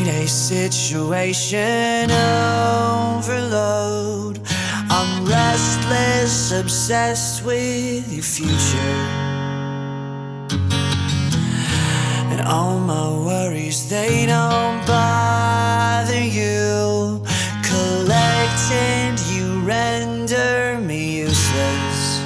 Mayday situation overload. I'm restless, obsessed with your future. And all my worries, they don't bother you. Collect and you render me useless,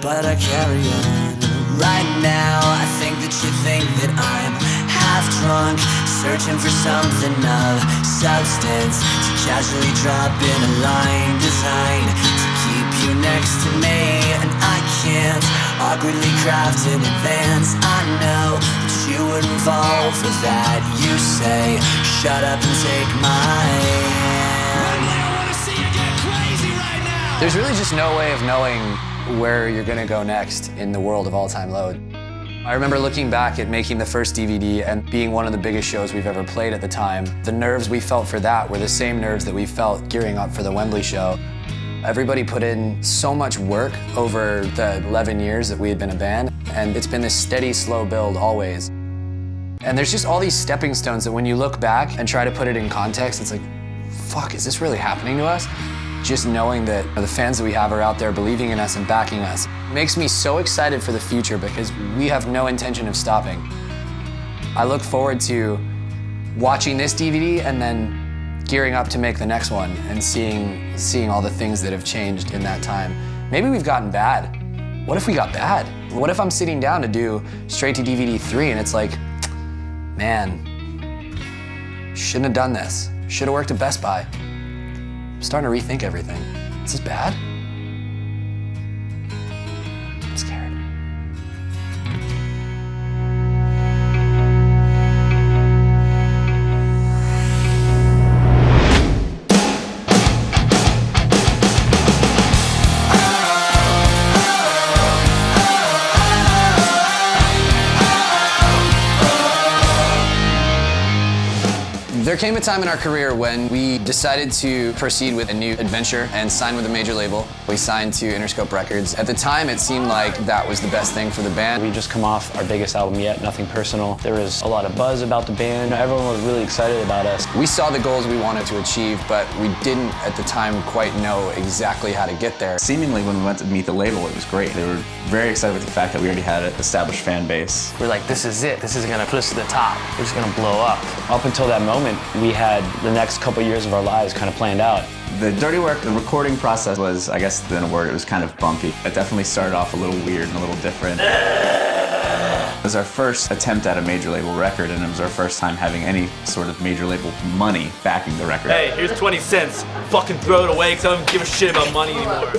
but I carry on. Right now, I think that you think that I'm half drunk, searching for something of substance to casually drop in a line designed to keep you next to me. And I can't awkwardly craft in advance. I know that you wouldn't fall for that. You say, shut up and take my hand. I wanna see you get crazy right now. There's really just no way of knowing where you're gonna go next in the world of all-time low. I remember looking back at making the first DVD and being one of the biggest shows we've ever played at the time. The nerves we felt for that were the same nerves that we felt gearing up for the Wembley show. Everybody put in so much work over the 11 years that we had been a band, and it's been this steady, slow build always. And there's just all these stepping stones that when you look back and try to put it in context, it's like, fuck, is this really happening to us? Just knowing that the fans that we have are out there believing in us and backing us makes me so excited for the future because we have no intention of stopping. I look forward to watching this DVD and then gearing up to make the next one and seeing all the things that have changed in that time. Maybe we've gotten bad. What if we got bad? What if I'm sitting down to do straight to DVD 3 and it's like, man, shouldn't have done this. Should have worked at Best Buy. I'm starting to rethink everything. Is this bad? I'm scared. There came a time in our career when we decided to proceed with a new adventure and sign with a major label. We signed to Interscope Records. At the time, it seemed like that was the best thing for the band. We just come off our biggest album yet, Nothing Personal. There was a lot of buzz about the band. Everyone was really excited about us. We saw the goals we wanted to achieve, but we didn't at the time quite know exactly how to get there. Seemingly, when we went to meet the label, it was great. They were very excited with the fact that we already had an established fan base. We're like, this is it. This is gonna put us to the top. We're just gonna blow up. Up until that moment, we had the next couple years of our lives kind of planned out. The Dirty Work, the recording process was, I guess in a word, it was kind of bumpy. It definitely started off a little weird and a little different. It was our first attempt at a major label record, and it was our first time having any sort of major label money backing the record. Hey, here's 20 cents. Fucking throw it away, because I don't give a shit about money anymore.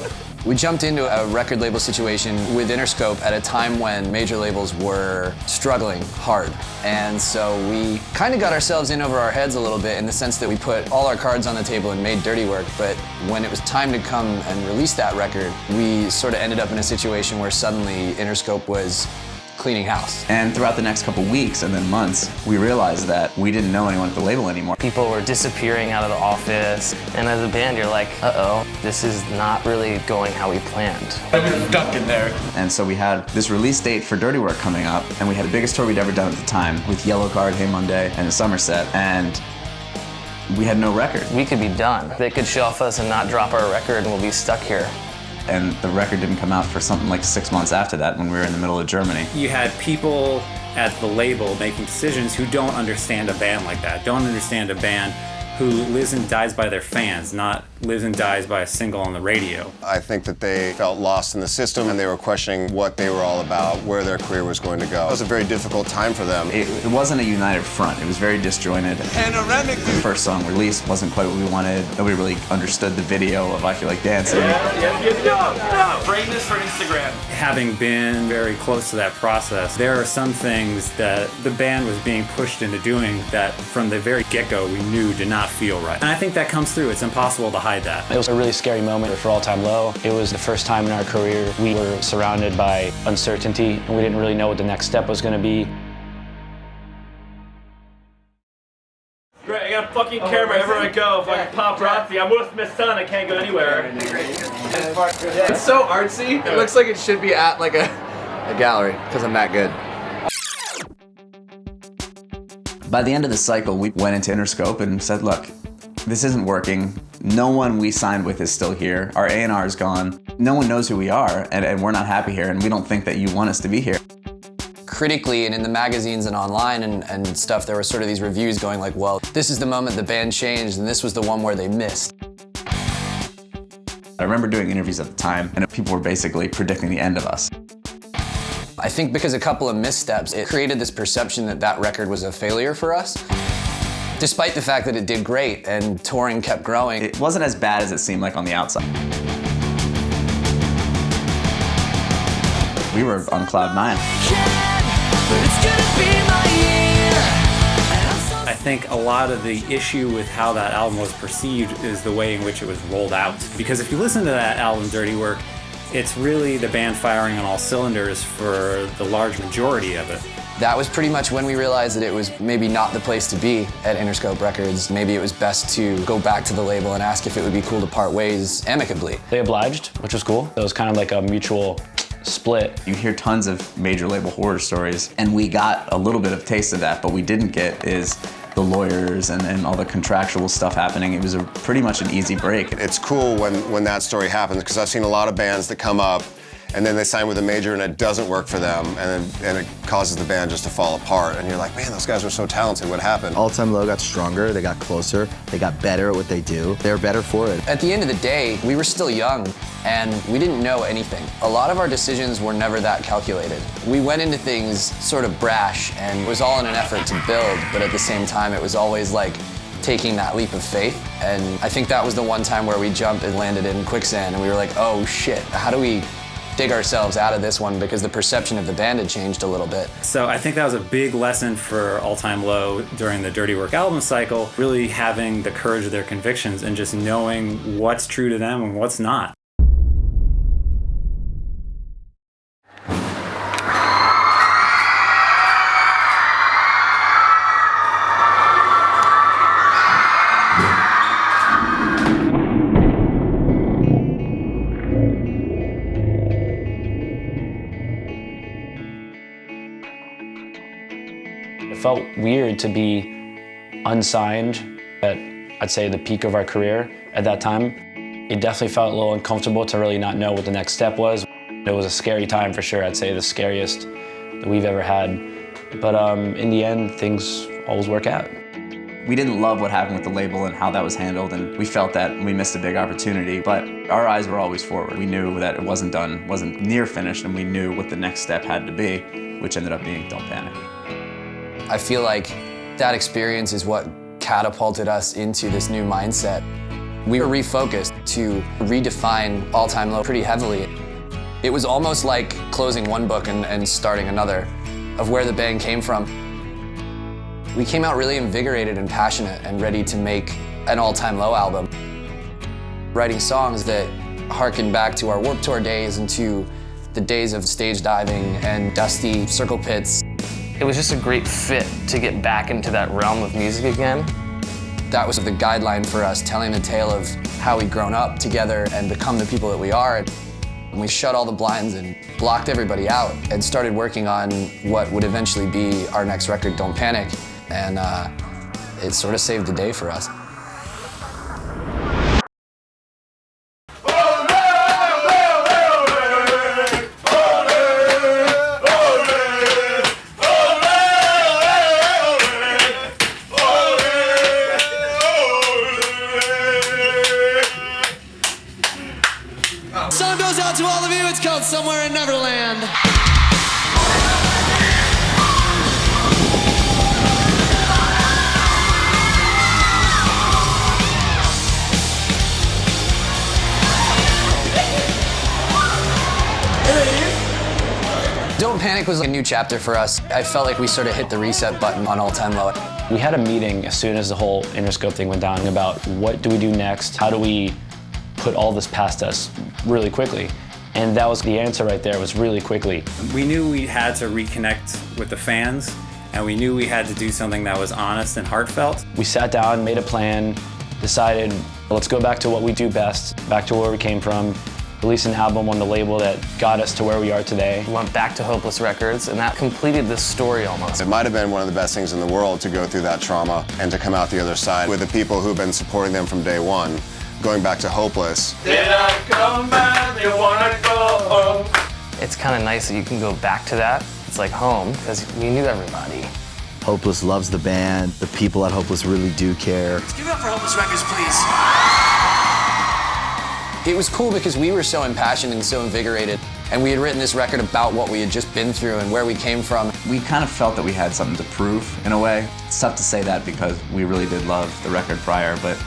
We jumped into a record label situation with Interscope at a time when major labels were struggling hard. And so we kind of got ourselves in over our heads a little bit in the sense that we put all our cards on the table and made Dirty Work. But when it was time to come and release that record, we sort of ended up in a situation where suddenly Interscope was cleaning house. And throughout the next couple weeks and then months, we realized that we didn't know anyone at the label anymore. People were disappearing out of the office, and as a band, you're like, uh-oh, this is not really going how we planned. I was stuck in there. And so we had this release date for Dirty Work coming up, and we had the biggest tour we'd ever done at the time with Yellow Card, Hey Monday, and Somerset, and we had no record. We could be done. They could shelf us and not drop our record, and we'll be stuck here. And the record didn't come out for something like 6 months after that when we were in the middle of Germany. You had people at the label making decisions who don't understand a band like that, don't understand a band who lives and dies by their fans, not lives and dies by a single on the radio. I think that they felt lost in the system and they were questioning what they were all about, where their career was going to go. It was a very difficult time for them. It wasn't a united front. It was very disjointed. Panoramic. The first song released wasn't quite what we wanted. Nobody really understood the video of I Feel Like Dancing. No. Frame this for Instagram. Having been very close to that process, there are some things that the band was being pushed into doing that from the very get-go we knew did not feel right. And I think that comes through. It's impossible to hide that. It was a really scary moment for All Time Low. It was the first time in our career we were surrounded by uncertainty, and we didn't really know what the next step was going to be. Great, I got a fucking camera everywhere I go. Fucking paparazzi. I'm Will Smith's son. I can't go anywhere. It's so artsy. It looks like it should be at like a gallery because I'm that good. By the end of the cycle, we went into Interscope and said, look, this isn't working. No one we signed with is still here. Our A&R is gone. No one knows who we are, and we're not happy here, and we don't think that you want us to be here. Critically and in the magazines and online and stuff, there were sort of these reviews going like, well, this is the moment the band changed, and this was the one where they missed. I remember doing interviews at the time, and people were basically predicting the end of us. I think because a couple of missteps, it created this perception that that record was a failure for us. Despite the fact that it did great and touring kept growing. It wasn't as bad as it seemed like on the outside. We were on cloud 9. I think a lot of the issue with how that album was perceived is the way in which it was rolled out. Because if you listen to that album, Dirty Work, it's really the band firing on all cylinders for the large majority of it. That was pretty much when we realized that it was maybe not the place to be at Interscope Records. Maybe it was best to go back to the label and ask if it would be cool to part ways amicably. They obliged, which was cool. It was kind of like a mutual split. You hear tons of major label horror stories, and we got a little bit of taste of that. But what we didn't get is the lawyers and all the contractual stuff happening. It was pretty much an easy break. It's cool when that story happens, because I've seen a lot of bands that come up and then they sign with a major and it doesn't work for them, and it causes the band just to fall apart. And you're like, man, those guys were so talented, what happened? All Time Low got stronger, they got closer, they got better at what they do. They were better for it. At the end of the day, we were still young and we didn't know anything. A lot of our decisions were never that calculated. We went into things sort of brash, and it was all in an effort to build, but at the same time, it was always like taking that leap of faith. And I think that was the one time where we jumped and landed in quicksand, and we were like, oh shit, how do we dig ourselves out of this one, because the perception of the band had changed a little bit. So I think that was a big lesson for All Time Low during the Dirty Work album cycle, really having the courage of their convictions and just knowing what's true to them and what's not. It felt weird to be unsigned at, I'd say, the peak of our career at that time. It definitely felt a little uncomfortable to really not know what the next step was. It was a scary time for sure. I'd say the scariest that we've ever had. But in the end, things always work out. We didn't love what happened with the label and how that was handled, and we felt that we missed a big opportunity, but our eyes were always forward. We knew that it wasn't done, wasn't near finished, and we knew what the next step had to be, which ended up being Don't Panic. I feel like that experience is what catapulted us into this new mindset. We were refocused to redefine All Time Low pretty heavily. It was almost like closing one book and starting another, of where the band came from. We came out really invigorated and passionate and ready to make an All Time Low album. Writing songs that harken back to our Warped Tour days and to the days of stage diving and dusty circle pits. It was just a great fit to get back into that realm of music again. That was the guideline for us, telling the tale of how we'd grown up together and become the people that we are. And we shut all the blinds and blocked everybody out and started working on what would eventually be our next record, Don't Panic. And it sort of saved the day for us. Song goes out to all of you. It's called Somewhere in Neverland. Don't Panic was a new chapter for us. I felt like we sort of hit the reset button on All Time Low. We had a meeting as soon as the whole Interscope thing went down about what do we do next? How do we put all this past us really quickly? And that was the answer right there, was really quickly. We knew we had to reconnect with the fans, and we knew we had to do something that was honest and heartfelt. We sat down, made a plan, decided, let's go back to what we do best, back to where we came from, released an album on the label that got us to where we are today. We went back to Hopeless Records, and that completed this story almost. It might have been one of the best things in the world to go through that trauma and to come out the other side with the people who've been supporting them from day one, going back to Hopeless. Did I come back? You wanna go home? It's kind of nice that you can go back to that. It's like home, because we knew everybody. Hopeless loves the band. The people at Hopeless really do care. Let's give it up for Hopeless Records, please. It was cool because we were so impassioned and so invigorated, and we had written this record about what we had just been through and where we came from. We kind of felt that we had something to prove, in a way. It's tough to say that because we really did love the record prior, but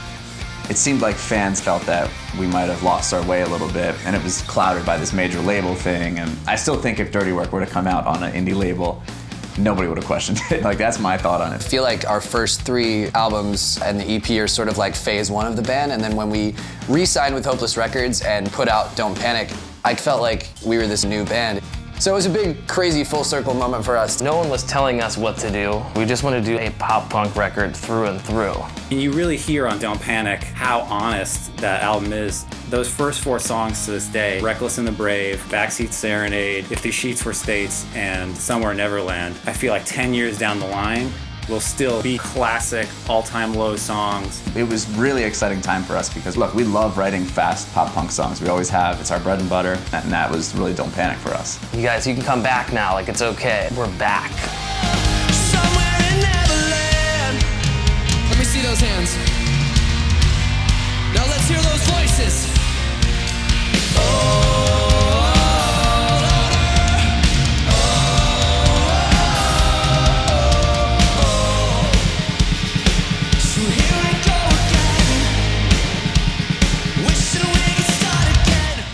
it seemed like fans felt that we might have lost our way a little bit, and it was clouded by this major label thing. And I still think if Dirty Work were to come out on an indie label, nobody would have questioned it. Like, that's my thought on it. I feel like our first 3 albums and the EP are sort of like phase 1 of the band, and then when we re-signed with Hopeless Records and put out Don't Panic, I felt like we were this new band. So it was a big, crazy, full circle moment for us. No one was telling us what to do. We just wanted to do a pop-punk record through and through. And you really hear on Don't Panic how honest that album is. Those first 4 songs to this day, Reckless and the Brave, Backseat Serenade, If These Sheets Were States, and Somewhere Neverland, I feel like 10 years down the line, will still be classic, all-time low songs. It was really exciting time for us because, look, we love writing fast pop-punk songs. We always have. It's our bread and butter, and that was really Don't Panic for us. You guys, you can come back now, like it's okay. We're back. Somewhere in Neverland. Let me see those hands. Now let's hear those voices.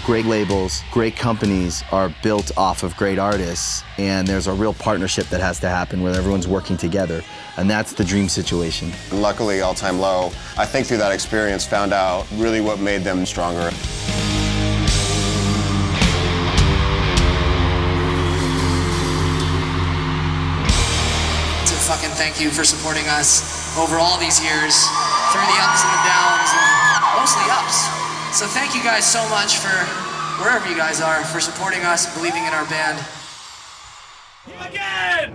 Great labels, great companies are built off of great artists, and there's a real partnership that has to happen where everyone's working together, and that's the dream situation. And luckily, All Time Low, I think through that experience, found out really what made them stronger. To fucking thank you for supporting us over all these years, through the ups and the downs, and mostly ups. So thank you guys so much for wherever you guys are, for supporting us, believing in our band. Again!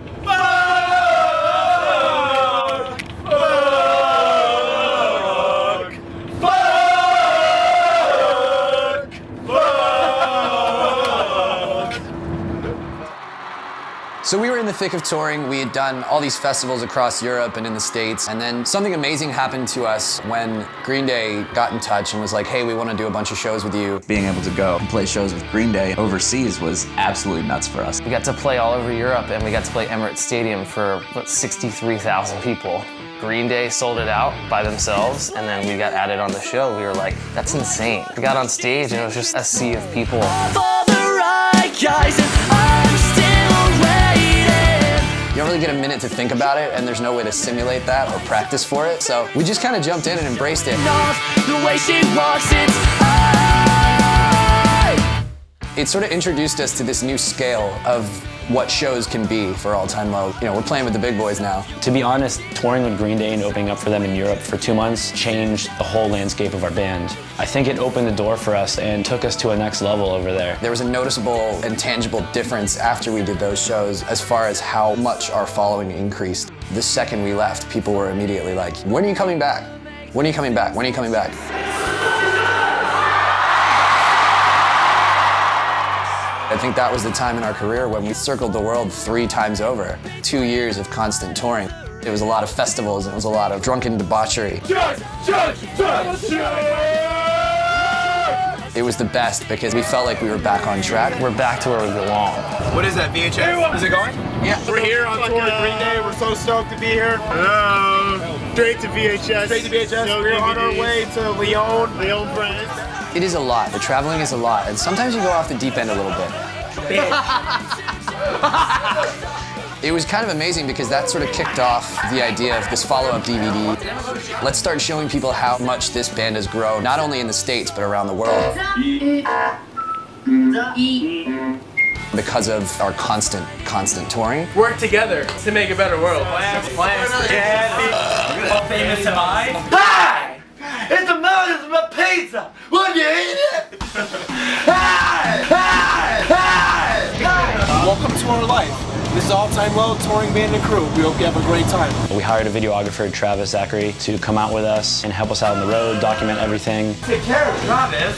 So we were in the thick of touring. We had done all these festivals across Europe and in the States, and then something amazing happened to us when Green Day got in touch and was like, hey, we want to do a bunch of shows with you. Being able to go and play shows with Green Day overseas was absolutely nuts for us. We got to play all over Europe, and we got to play Emirates Stadium for, 63,000 people. Green Day sold it out by themselves, and then we got added on the show. We were like, that's insane. We got on stage, and it was just a sea of people. For the right guys, and I'm still waiting. You don't really get a minute to think about it, and there's no way to simulate that or practice for it, so we just kind of jumped in and embraced it. The way she walks, it's It sort of introduced us to this new scale of what shows can be for All Time Low. You know, we're playing with the big boys now. To be honest, touring with Green Day and opening up for them in Europe for 2 months changed the whole landscape of our band. I think it opened the door for us and took us to a next level over there. There was a noticeable and tangible difference after we did those shows as far as how much our following increased. The second we left, people were immediately like, when are you coming back? When are you coming back? When are you coming back? I think that was the time in our career when we circled the world 3 times over. 2 years of constant touring. It was a lot of festivals, and it was a lot of drunken debauchery. It was the best because we felt like we were back on track. We're back to where we belong. What is that, VHS? Is it going? Yeah. We're here on tour with Green Day. We're so stoked to be here. Straight to VHS. Straight to VHS. We're on our way to Lyon, France. It is a lot. The traveling is a lot, and sometimes you go off the deep end a little bit. It was kind of amazing because that sort of kicked off the idea of this follow-up DVD. Let's start showing people how much this band has grown, not only in the States, but around the world. Because of our constant touring. Work together to make a better world. Plans. All famous to mine. Hi! It's a mountain of pizza! Would you eat it? Welcome to our life. This is All Time Low touring band and crew. We hope you have a great time. We hired a videographer, Travis Zachary, to come out with us and help us out on the road, document everything. Take care of Travis.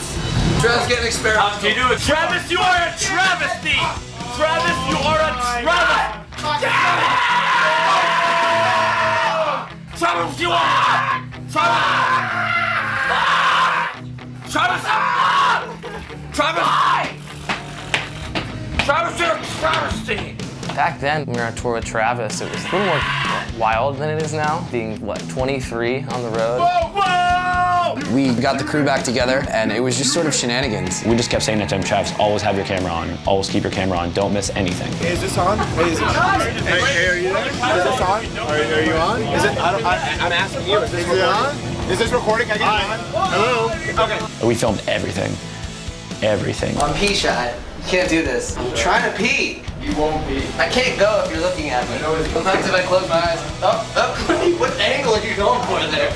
Travis getting experimental. Can you do it? Travis, you are a travesty. Travis, you are a travesty. Travis, you are. Travis, you're a travesty. Back then, when we were on tour with Travis, it was a little more wild than it is now. Being, what, 23 on the road? We got the crew back together, and it was just sort of shenanigans. We just kept saying it to him, Travis, always have your camera on, always keep your camera on, don't miss anything. Hey, is this on? Hey, is this on? Hey, are you there? Is this on? Are you on? Is it? I'm asking you. Is this on? Is this recording? Can I get it on? Hello? Okay. We filmed everything. Everything. I'm pee shy. You can't do this. I'm trying to pee. You won't be. I can't go if you're looking at me. Sometimes if I close my eyes, what angle are you going for there?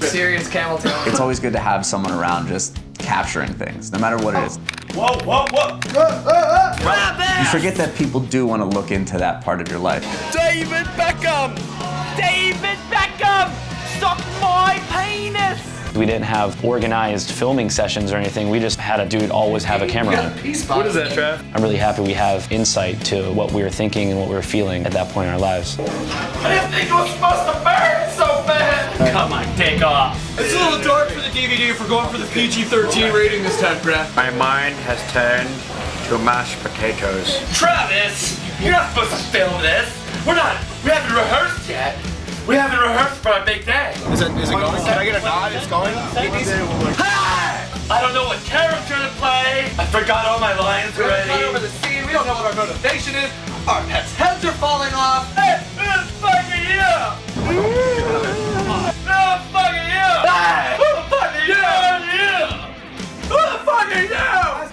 Serious camel toe. It's always good to have someone around just capturing things, no matter what it is. Whoa! You forget that people do want to look into that part of your life. David Beckham! David Beckham! Suck my penis! We didn't have organized filming sessions or anything. We just had a dude always have a camera on. What is that, Trav? I'm really happy we have insight to what we were thinking and what we were feeling at that point in our lives. I didn't think it was supposed to burn so bad! Come on, take off. It's a little dark for the DVD if we're going for the PG-13 rating this time, Trav. My mind has turned to mashed potatoes. Travis, you're not supposed to film this. We haven't rehearsed yet. We haven't rehearsed for our big day. Is it going? Can I get a nod? It's going? I don't know what character to play. I forgot all my lines already. Cut over the scene. We don't know what our motivation is. Our pets' heads are falling off. Hey, who the fuck are you? Who the fuck are you? Who the fuck are you? Who the fuck are you?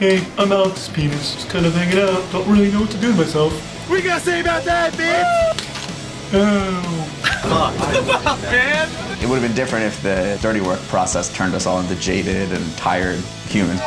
Hey, I'm Alex's penis. Just kind of hanging out. Don't really know what to do with myself. What you gotta say about that, bitch? Oh. Man. It would have been different if the dirty work process turned us all into jaded and tired humans.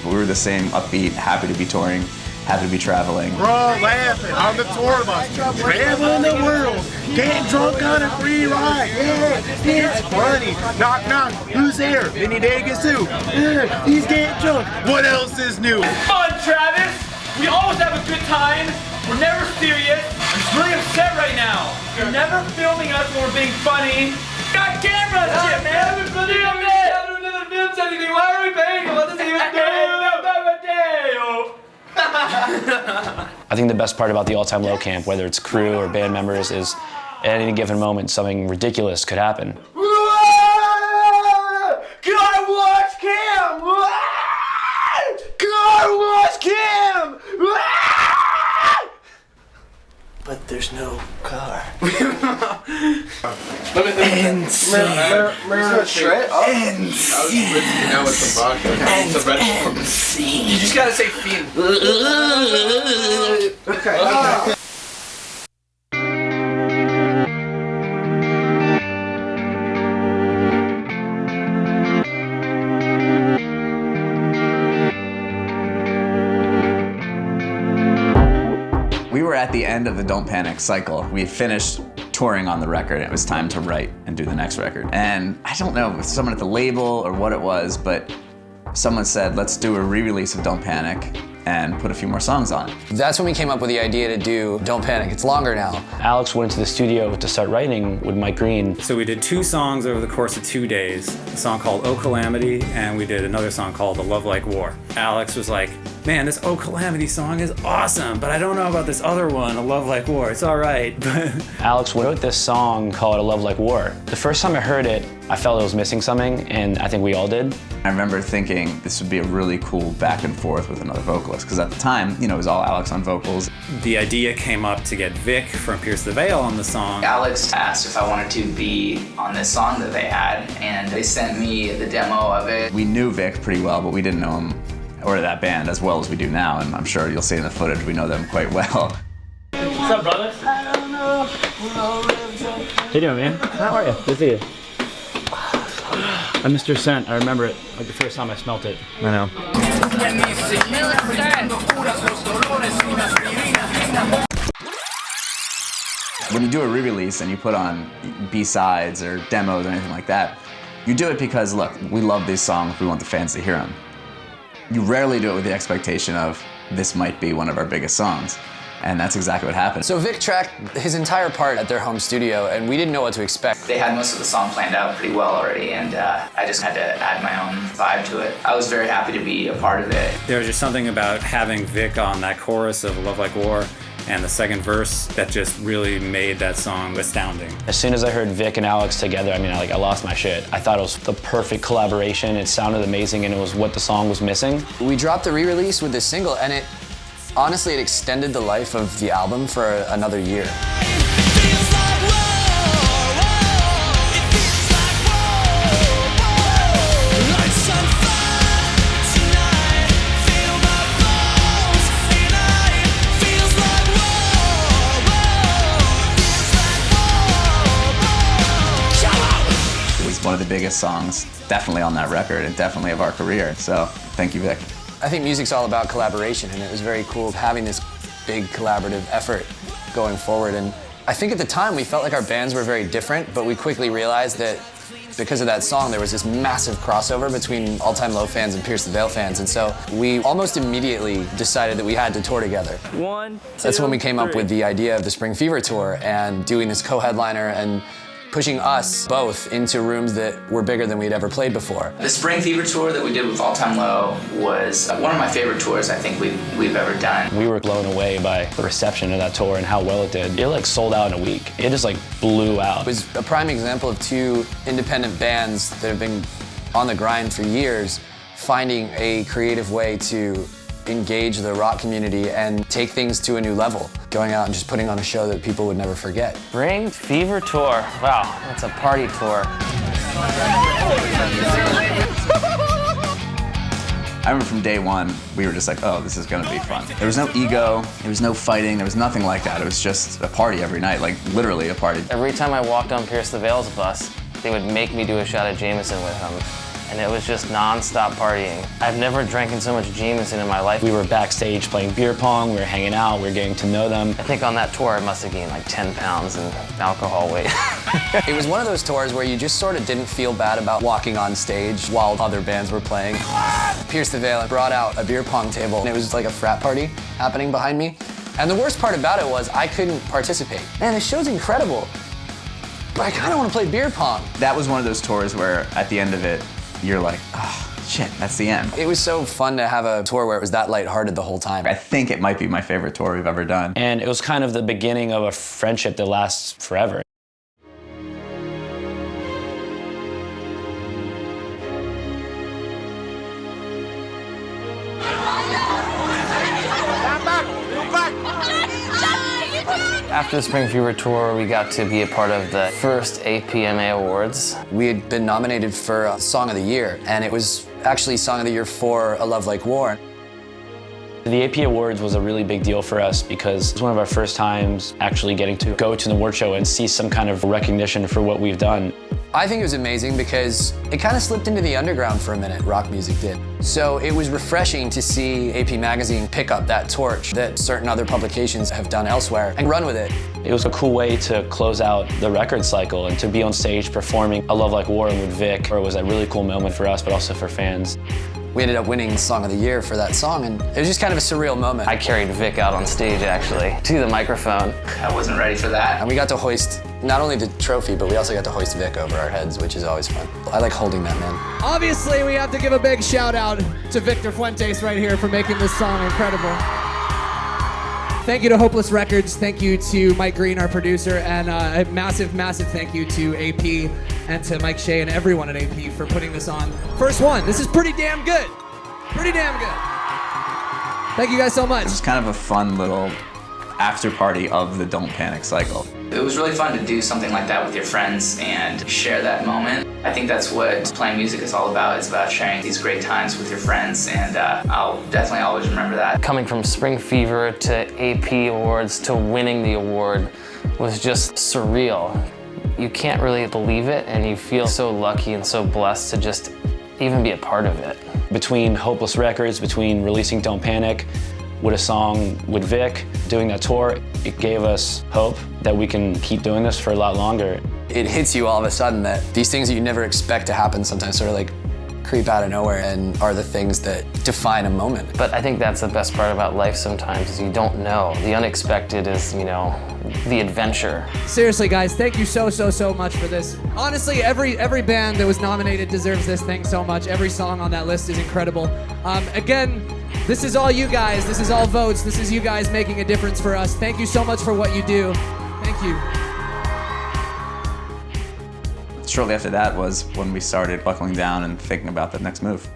We were the same upbeat, happy to be touring, happy to be traveling. We're all laughing on the tour bus, traveling the world, getting drunk on a free ride. Yeah, it's funny. Knock, knock. Who's there? Vinny Davis too. Yeah, he's getting drunk. What else is new? Fun, Travis. We always have a good time. We're never serious. I'm just really upset right now. You're never filming us when we're being funny. Got cameras, shit, man. I haven't filmed anything. Why are we paying? What does he even do? I think the best part about the All Time Low camp, whether it's crew or band members, is at any given moment something ridiculous could happen. God, watch Cam! God, watch Cam! But there's no car. You just gotta say fiend. Okay. We were at the end of the Don't Panic cycle. We had finished touring on the record. It was time to write and do the next record. And I don't know if someone at the label or what it was, but someone said, let's do a re-release of Don't Panic and put a few more songs on it. That's when we came up with the idea to do Don't Panic. It's longer now. Alex went into the studio to start writing with Mike Green. So we did 2 songs over the course of 2 days. A song called Oh Calamity, and we did another song called A Love Like War. Alex was like, man, this Oh Calamity song is awesome, but I don't know about this other one, A Love Like War. It's all right, but... Alex wrote this song called A Love Like War. The first time I heard it, I felt it was missing something, and I think we all did. I remember thinking this would be a really cool back and forth with another vocalist, because at the time, you know, it was all Alex on vocals. The idea came up to get Vic from Pierce the Veil on the song. Alex asked if I wanted to be on this song that they had, and they sent me the demo of it. We knew Vic pretty well, but we didn't know him or that band as well as we do now, and I'm sure you'll see in the footage we know them quite well. What's up, brother? How you doing, man? How are you? Good to see you. Mr. Scent, I remember it like the first time I smelt it. I know. When you do a re-release and you put on B-sides or demos or anything like that, you do it because, look, we love these songs, we want the fans to hear them. You rarely do it with the expectation of, this might be one of our biggest songs. And that's exactly what happened. So Vic tracked his entire part at their home studio, and we didn't know what to expect. They had most of the song planned out pretty well already, and I just had to add my own vibe to it. I was very happy to be a part of it. There was just something about having Vic on that chorus of Love Like War and the second verse that just really made that song astounding. As soon as I heard Vic and Alex together, I lost my shit. I thought it was the perfect collaboration. It sounded amazing, and it was what the song was missing. We dropped the re-release with this single, and honestly, it extended the life of the album for another year. It was one of the biggest songs, definitely on that record, and definitely of our career. So, thank you, Vic. I think music's all about collaboration, and it was very cool having this big collaborative effort going forward. And I think at the time we felt like our bands were very different, but we quickly realized that because of that song, there was this massive crossover between All Time Low fans and Pierce the Veil fans. And so we almost immediately decided that we had to tour together. That's when we came up with the idea of the Spring Fever tour and doing this co-headliner and pushing us both into rooms that were bigger than we'd ever played before. The Spring Fever tour that we did with All Time Low was one of my favorite tours I think we've ever done. We were blown away by the reception of that tour and how well it did. It sold out in a week. It just blew out. It was a prime example of two independent bands that have been on the grind for years, finding a creative way to engage the rock community and take things to a new level. Going out and just putting on a show that people would never forget. Spring Fever tour. Wow, that's a party tour. I remember from day one, we were just like, oh, this is gonna be fun. There was no ego, there was no fighting, there was nothing like that. It was just a party every night, literally a party. Every time I walked on Pierce the Veil's bus, they would make me do a shot of Jameson with them. And it was just non-stop partying. I've never drank so much Jameson in my life. We were backstage playing beer pong, we were hanging out, we were getting to know them. I think on that tour I must have gained 10 pounds in alcohol weight. It was one of those tours where you just sort of didn't feel bad about walking on stage while other bands were playing. Pierce the Veil brought out a beer pong table, and it was like a frat party happening behind me. And the worst part about it was I couldn't participate. Man, this show's incredible, but I kind of want to play beer pong. That was one of those tours where at the end of it, you're like, oh, shit, that's the end. It was so fun to have a tour where it was that lighthearted the whole time. I think it might be my favorite tour we've ever done. And it was kind of the beginning of a friendship that lasts forever. After the Spring Fever tour, we got to be a part of the first APMA Awards. We had been nominated for Song of the Year, and it was actually Song of the Year for A Love Like War. The AP Awards was a really big deal for us because it was one of our first times actually getting to go to an award show and see some kind of recognition for what we've done. I think it was amazing because it kind of slipped into the underground for a minute, rock music did. So it was refreshing to see AP Magazine pick up that torch that certain other publications have done elsewhere and run with it. It was a cool way to close out the record cycle and to be on stage performing A Love Like War with Vic. It was a really cool moment for us, but also for fans. We ended up winning Song of the Year for that song, and it was just kind of a surreal moment. I carried Vic out on stage, actually, to the microphone. I wasn't ready for that. And we got to hoist not only the trophy, but we also got to hoist Vic over our heads, which is always fun. I like holding that man. Obviously, we have to give a big shout out to Victor Fuentes right here for making this song incredible. Thank you to Hopeless Records, thank you to Mike Green, our producer, and a massive, massive thank you to AP and to Mike Shea and everyone at AP for putting this on. First one, this is pretty damn good. Pretty damn good. Thank you guys so much. It was kind of a fun little after party of the Don't Panic cycle. It was really fun to do something like that with your friends and share that moment. I think that's what playing music is all about. It's about sharing these great times with your friends, and I'll definitely always remember that. Coming from Spring Fever to AP Awards to winning the award was just surreal. you can't really believe it, and you feel so lucky and so blessed to just even be a part of it. Between Hopeless Records, between releasing Don't Panic, with a song with Vic, doing that tour, it gave us hope that we can keep doing this for a lot longer. It hits you all of a sudden that these things that you never expect to happen sometimes sort of like creep out of nowhere and are the things that define a moment. But I think that's the best part about life sometimes, is you don't know. The unexpected is, you know, the adventure. Seriously, guys, thank you so much for this. Honestly, every band that was nominated deserves this thing so much. Every song on that list is incredible. Again, this is all you guys. This is all votes. This is you guys making a difference for us. Thank you so much for what you do. Thank you. Shortly after that was when we started buckling down and thinking about the next move.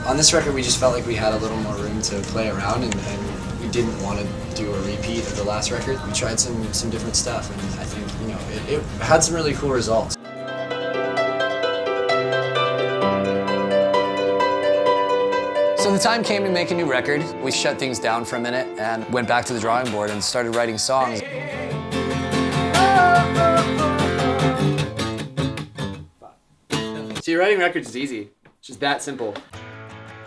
On this record, we just felt like we had a little more room to play around, and we didn't want to do a repeat of the last record. We tried some different stuff, and I think, you know, it had some really cool results. So the time came to make a new record. We shut things down for a minute and went back to the drawing board and started writing songs. See, writing records is easy. It's just that simple.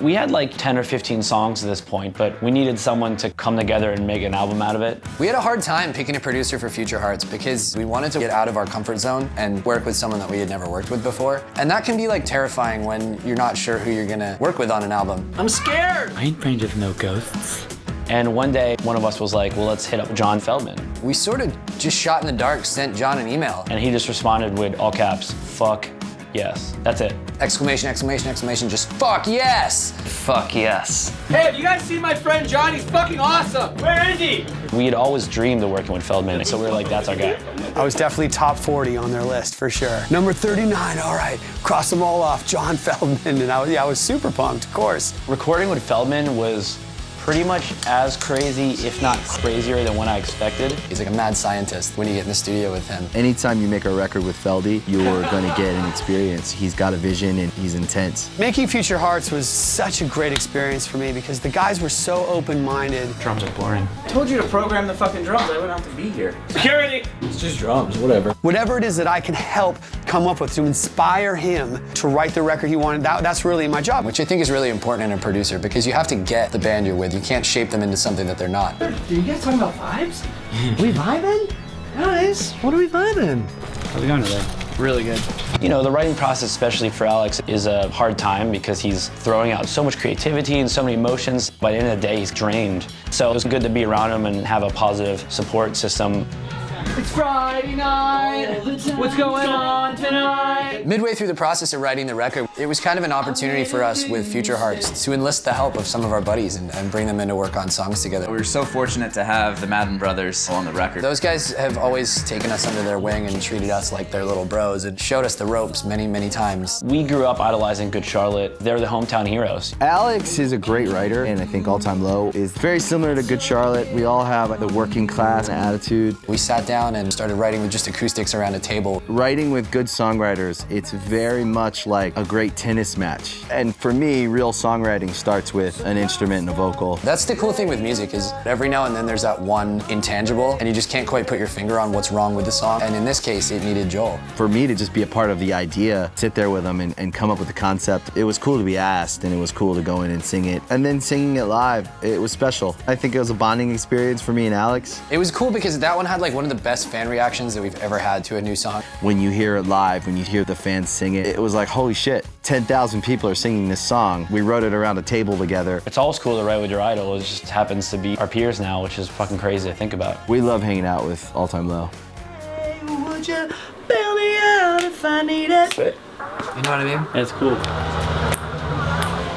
We had like 10 or 15 songs at this point, but we needed someone to come together and make an album out of it. We had a hard time picking a producer for Future Hearts because we wanted to get out of our comfort zone and work with someone that we had never worked with before. And that can be like terrifying when you're not sure who you're gonna work with on an album. I'm scared! I ain't afraid of no ghosts. And one day, one of us was like, well, let's hit up John Feldman. We sort of just shot in the dark, sent John an email. And he just responded with all caps, fuck yes. That's it. Exclamation, exclamation, exclamation, just fuck yes! Fuck yes. Hey, have you guys seen my friend John? He's fucking awesome. Where is he? We had always dreamed of working with Feldman, so we were like, that's our guy. I was definitely top 40 on their list, for sure. Number 39, all right, cross them all off, John Feldman, and I was super pumped, of course. Recording with Feldman was pretty much as crazy, if not crazier, than what I expected. He's like a mad scientist when you get in the studio with him. Anytime you make a record with Feldy, you're gonna get an experience. He's got a vision and he's intense. Making Future Hearts was such a great experience for me because the guys were so open-minded. Drums are boring. I told you to program the fucking drums. I wouldn't have to be here. Security! It's just drums, whatever. Whatever it is that I can help come up with to inspire him to write the record he wanted, that's really my job. Which I think is really important in a producer because you have to get the band you're with. You can't shape them into something that they're not. Dude, you guys talking about vibes? We vibing? Guys, what are we vibing? How's it going today? Really good. You know, the writing process, especially for Alex, is a hard time because he's throwing out so much creativity and so many emotions. By the end of the day, he's drained. So it was good to be around him and have a positive support system. It's Friday night. What's going on tonight? Midway through the process of writing the record, it was kind of an opportunity for us with Future Hearts to enlist the help of some of our buddies and bring them in to work on songs together. We were so fortunate to have the Madden brothers on the record. Those guys have always taken us under their wing and treated us like their little bros and showed us the ropes many, many times. We grew up idolizing Good Charlotte. They're the hometown heroes. Alex is a great writer, and I think All Time Low is very similar to Good Charlotte. We all have the working class attitude. We sat down and started writing with just acoustics around a table. Writing with good songwriters, it's very much like a great tennis match. And for me, real songwriting starts with an instrument and a vocal. That's the cool thing with music is every now and then there's that one intangible and you just can't quite put your finger on what's wrong with the song. And in this case, it needed Joel. For me to just be a part of the idea, sit there with them and come up with the concept, it was cool to be asked and it was cool to go in and sing it. And then singing it live, it was special. I think it was a bonding experience for me and Alex. It was cool because that one had like one of the best fan reactions that we've ever had to a new song. When you hear it live, when you hear the fans sing it, it was like, holy shit, 10,000 people are singing this song. We wrote it around a table together. It's always cool to write with your idol. It just happens to be our peers now, which is fucking crazy to think about. We love hanging out with All Time Low. Hey, would you bail me out if I need it? You know what I mean? It's cool.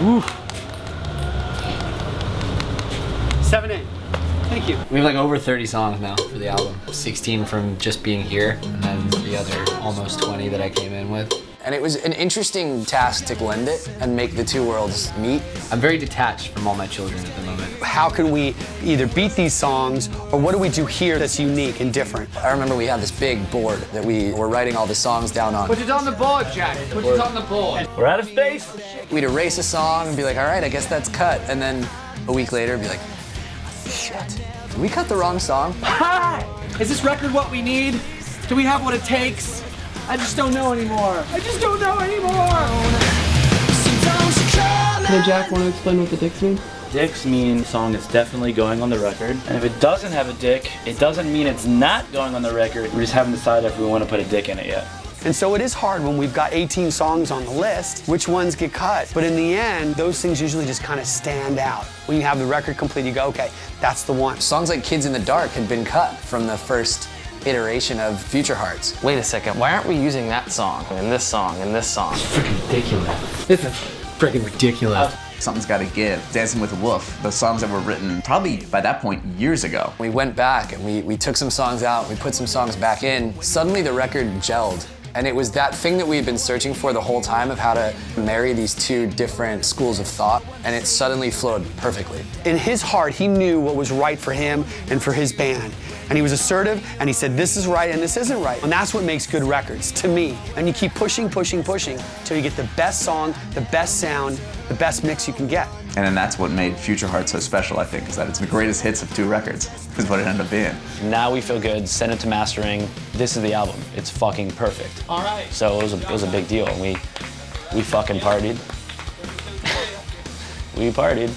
Woo. 7-8. Thank you. We have like over 30 songs now for the album. 16 from just being here, and then the other almost 20 that I came in with. And it was an interesting task to blend it and make the two worlds meet. I'm very detached from all my children at the moment. How can we either beat these songs, or what do we do here that's unique and different? I remember we had this big board that we were writing all the songs down on. Put it on the board, Jack. Put it on the board. We're out of space. We'd erase a song and be like, all right, I guess that's cut. And then a week later, be like, shit, did we cut the wrong song? Is this record what we need? Do we have what it takes? I just don't know anymore. I just don't know anymore. Hey Jack, want to explain what the dicks mean? Dicks mean song is definitely going on the record. And if it doesn't have a dick, it doesn't mean it's not going on the record. We just haven't decided if we want to put a dick in it yet. And so it is hard when we've got 18 songs on the list, which ones get cut. But in the end, those things usually just kind of stand out. When you have the record complete, you go, okay, that's the one. Songs like Kids in the Dark had been cut from the first iteration of Future Hearts. Wait a second, why aren't we using that song and this song and this song? It's freaking ridiculous. This is freaking ridiculous. Something's Gotta Give, Dancing with a Wolf, the songs that were written probably by that point years ago. We went back and we took some songs out, we put some songs back in. Suddenly the record gelled. And it was that thing that we had been searching for the whole time of how to marry these two different schools of thought, and it suddenly flowed perfectly. In his heart, he knew what was right for him and for his band. And he was assertive, and he said, this is right and this isn't right. And that's what makes good records, to me. And you keep pushing, pushing, pushing, till you get the best song, the best sound, the best mix you can get. And then that's what made Future Hearts so special, I think, is that it's the greatest hits of 2 records, is what it ended up being. Now we feel good, send it to mastering. This is the album. It's fucking perfect. All right. So it was a big deal. We fucking partied. We partied.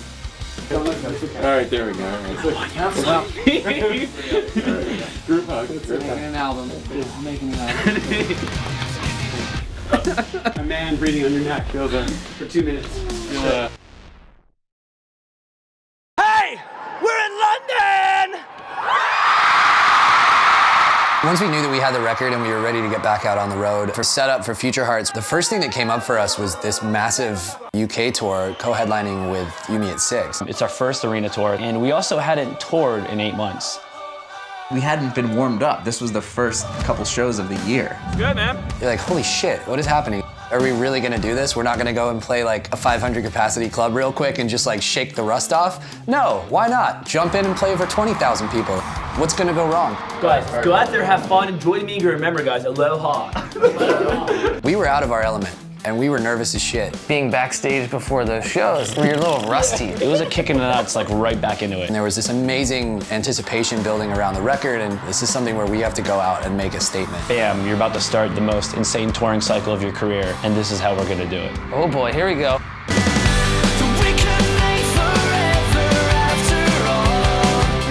All right, there we go. Group hug. Making an album. Making an album. A man breathing on your neck for 2 minutes. Hey, we're in London! Once we knew that we had the record and we were ready to get back out on the road for setup for Future Hearts, the first thing that came up for us was this massive UK tour co-headlining with You Me at 6. It's our first arena tour, and we also hadn't toured in 8 months. We hadn't been warmed up. This was the first couple shows of the year. Good, man. You're like, holy shit, what is happening? Are we really gonna do this? We're not gonna go and play like a 500 capacity club real quick and just like shake the rust off? No, why not? Jump in and play for 20,000 people. What's gonna go wrong? Guys, go out there, have fun, enjoy the meager. Remember, guys, aloha. We were out of our element and we were nervous as shit. Being backstage before those shows, we were a little rusty. It was a kick in the nuts, like right back into it. And there was this amazing anticipation building around the record, and this is something where we have to go out and make a statement. Bam, you're about to start the most insane touring cycle of your career, and this is how we're gonna do it. Oh boy, here we go.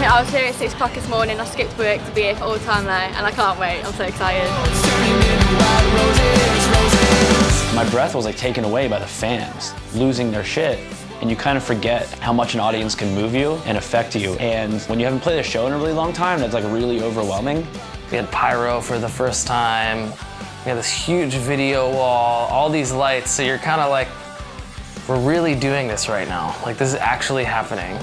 I was here at 6 o'clock this morning. I skipped work to be here for all time late, and I can't wait. I'm so excited. My breath was like taken away by the fans, losing their shit. And you kind of forget how much an audience can move you and affect you. And when you haven't played a show in a really long time, that's like really overwhelming. We had pyro for the first time. We had this huge video wall, all these lights. So you're kind of like, we're really doing this right now. Like, this is actually happening.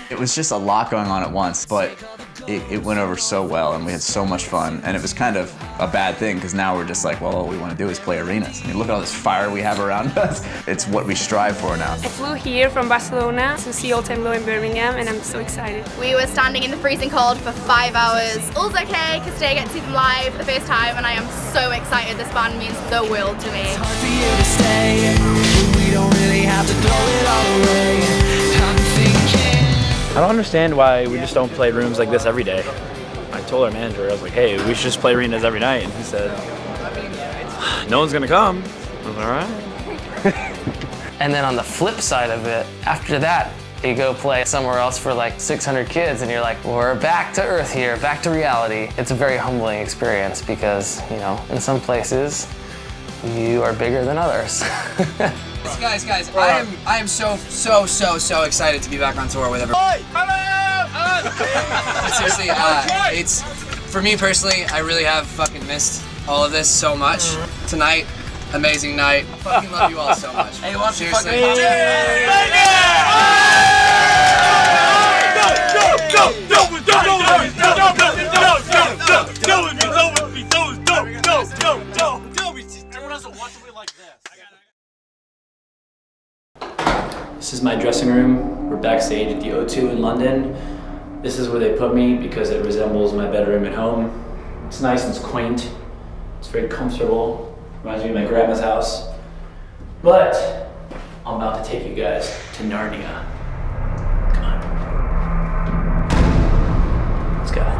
It was just a lot going on at once, but it went over so well and we had so much fun, and it was kind of a bad thing because now we're just like, well, all we want to do is play arenas. I mean, look at all this fire we have around us. It's what we strive for now. I flew here from Barcelona to see All Time Low in Birmingham, and I'm so excited. We were standing in the freezing cold for 5 hours. All's okay, because today I get to see them live for the first time, and I am so excited. This band means the world to me. It's hard for you to stay, but we don't really have to throw it all away. I'm thinking. I don't understand why we just don't play rooms like this every day. I told our manager, I was like, hey, we should just play arenas every night. And he said, no one's gonna come. I was like, all right. And then on the flip side of it, after that, you go play somewhere else for like 600 kids and you're like, we're back to earth here, back to reality. It's a very humbling experience because, you know, in some places, you are bigger than others. Guys, I am so excited to be back on tour with everyone. Seriously, it's, for me personally, I really have fucking missed all of this so much. Tonight, amazing night. I fucking love you all so much. Hey, why don't you fucking Go! dressing room. We're backstage at the O2 in London. This is where they put me because it resembles my bedroom at home. It's nice and it's quaint. It's very comfortable. Reminds me of my grandma's house. But I'm about to take you guys to Narnia. Come on. Let's go.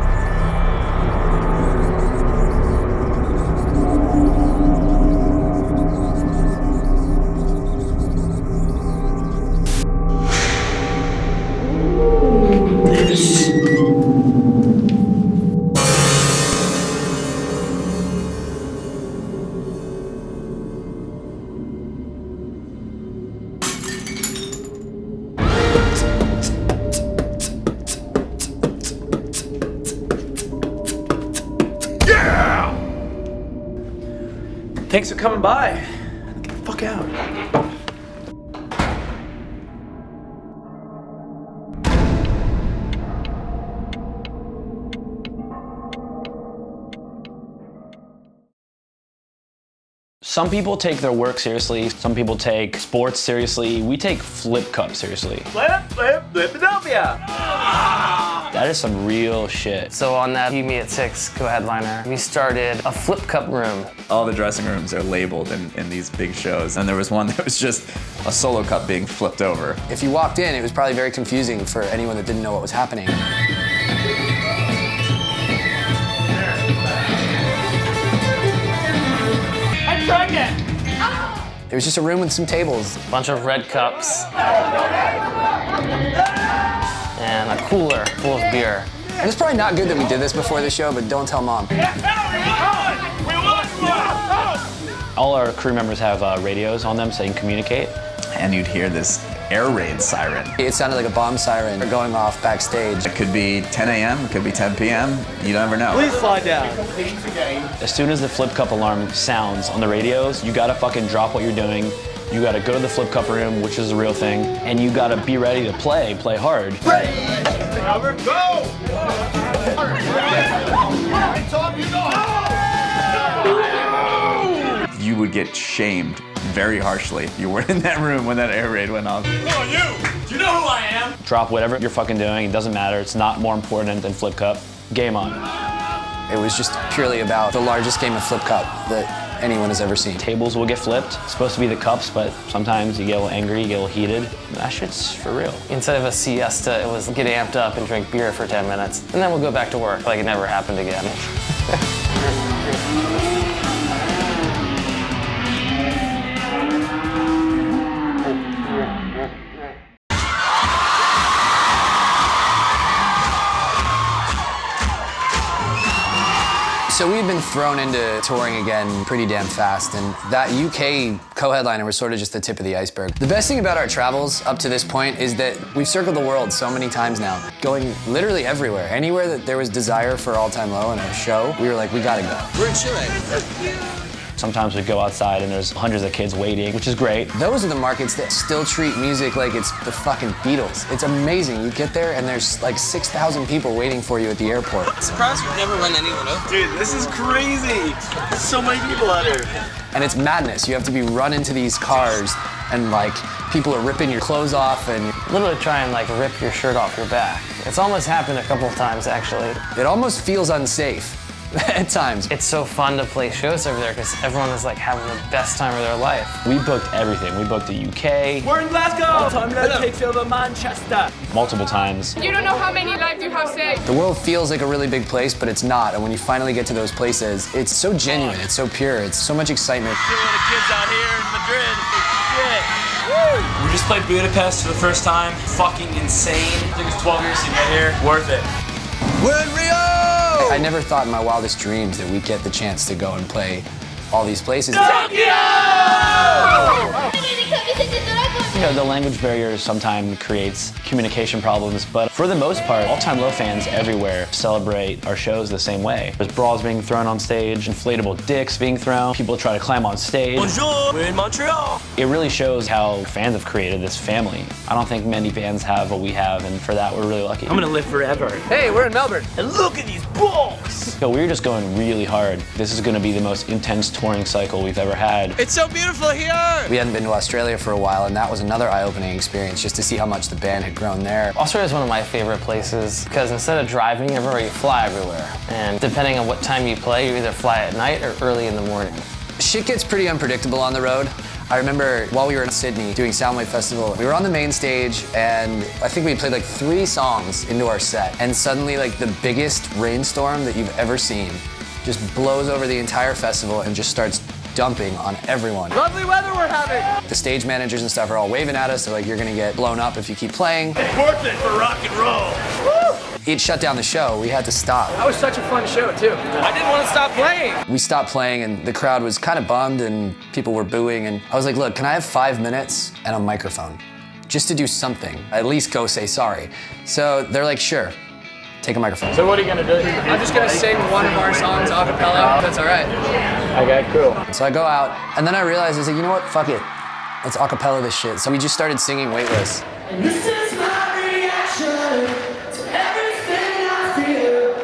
Thanks for coming by. Get the fuck out. Some people take their work seriously. Some people take sports seriously. We take Flip Cup seriously. Philadelphia! That is some real shit. So on that Meet Me at 6 co-headliner, we started a Flip Cup room. All the dressing rooms are labeled in these big shows, and there was one that was just a solo cup being flipped over. If you walked in, it was probably very confusing for anyone that didn't know what was happening. I tried it! It was just a room with some tables. Bunch of red cups. And a cooler full of beer. And it's probably not good that we did this before the show, but don't tell Mom. All our crew members have radios on them so they can communicate. And you'd hear this air raid siren. It sounded like a bomb siren going off backstage. It could be 10 a.m., it could be 10 p.m., you never know. Please slide down. As soon as the Flip Cup alarm sounds on the radios, you gotta fucking drop what you're doing. You gotta go to the Flip Cup room, which is a real thing, and you gotta be ready to play hard. Ready! Robert, go! You would get shamed very harshly if you were in that room when that air raid went off. Who are you? Do you know who I am? Drop whatever you're fucking doing, it doesn't matter, it's not more important than Flip Cup. Game on. It was just purely about the largest game of Flip Cup that anyone has ever seen. Tables will get flipped. It's supposed to be the cups, but sometimes you get a little angry, you get a little heated. That shit's for real. Instead of a siesta, it was get amped up and drink beer for 10 minutes, and then we'll go back to work like it never happened again. So we've been thrown into touring again pretty damn fast, and that UK co-headliner was sort of just the tip of the iceberg. The best thing about our travels up to this point is that we've circled the world so many times now, going literally everywhere. Anywhere that there was desire for All Time Low in a show, we were like, we gotta go. We're in Chile. Sometimes we go outside and there's hundreds of kids waiting, which is great. Those are the markets that still treat music like it's the fucking Beatles. It's amazing. You get there and there's like 6,000 people waiting for you at the airport. I'm surprised we've never run anyone over. Dude, this is crazy. There's so many people out here. And it's madness. You have to be run into these cars and like people are ripping your clothes off and Literally try and like rip your shirt off your back. It's almost happened a couple of times actually. It almost feels unsafe at times. It's so fun to play shows over there because everyone is like having the best time of their life. We booked everything. We booked the UK We're in Glasgow. Time now takes over Manchester. multiple times. You don't know how many lives you have saved. The world feels like a really big place, but it's not. And when you finally get to those places, it's so genuine, it's so pure, it's so much excitement. See a lot of kids out here in Madrid. Shit. We just played Budapest for the first time. Fucking insane. It took us 12 years to get here. Worth it. We're in Rio! I never thought in my wildest dreams that we'd get the chance to go and play all these places. You know, the language barrier sometimes creates communication problems, but for the most part, All Time Low fans everywhere celebrate our shows the same way. There's bras being thrown on stage, inflatable dicks being thrown, people try to climb on stage. Bonjour, we're in Montreal. It really shows how fans have created this family. I don't think many bands have what we have, and for that, we're really lucky. I'm gonna live forever. Hey, we're in Melbourne. And look at these balls. So we're just going really hard. This is gonna be the most intense touring cycle we've ever had. It's so beautiful here. We hadn't been to Australia for a while, and that was another another eye-opening experience just to see how much the band had grown there. Australia is one of my favorite places because instead of driving everywhere, you fly everywhere. And depending on what time you play, you either fly at night or early in the morning. Shit gets pretty unpredictable on the road. I remember while we were in Sydney doing Soundwave Festival, we were on the main stage and I think we played like 3 songs into our set. And suddenly like the biggest rainstorm that you've ever seen just blows over the entire festival and just starts dumping on everyone. Lovely weather we're having. The stage managers and stuff are all waving at us. They're like, you're gonna get blown up if you keep playing. It's worth it for rock and roll. Woo! It shut down the show. We had to stop. That was such a fun show too. I didn't want to stop playing. We stopped playing and the crowd was kind of bummed and people were booing and I was like, look, can I have 5 minutes and a microphone? Just to do something. At least go say sorry. So they're like, sure. Take a microphone. So what are you gonna do? I'm just gonna sing one of our songs a cappella. That's all right. Okay, cool. So I go out, and then I realized, I was like, you know what, fuck it. Let's a cappella this shit. So we just started singing Weightless. This is my reaction to everything I feel.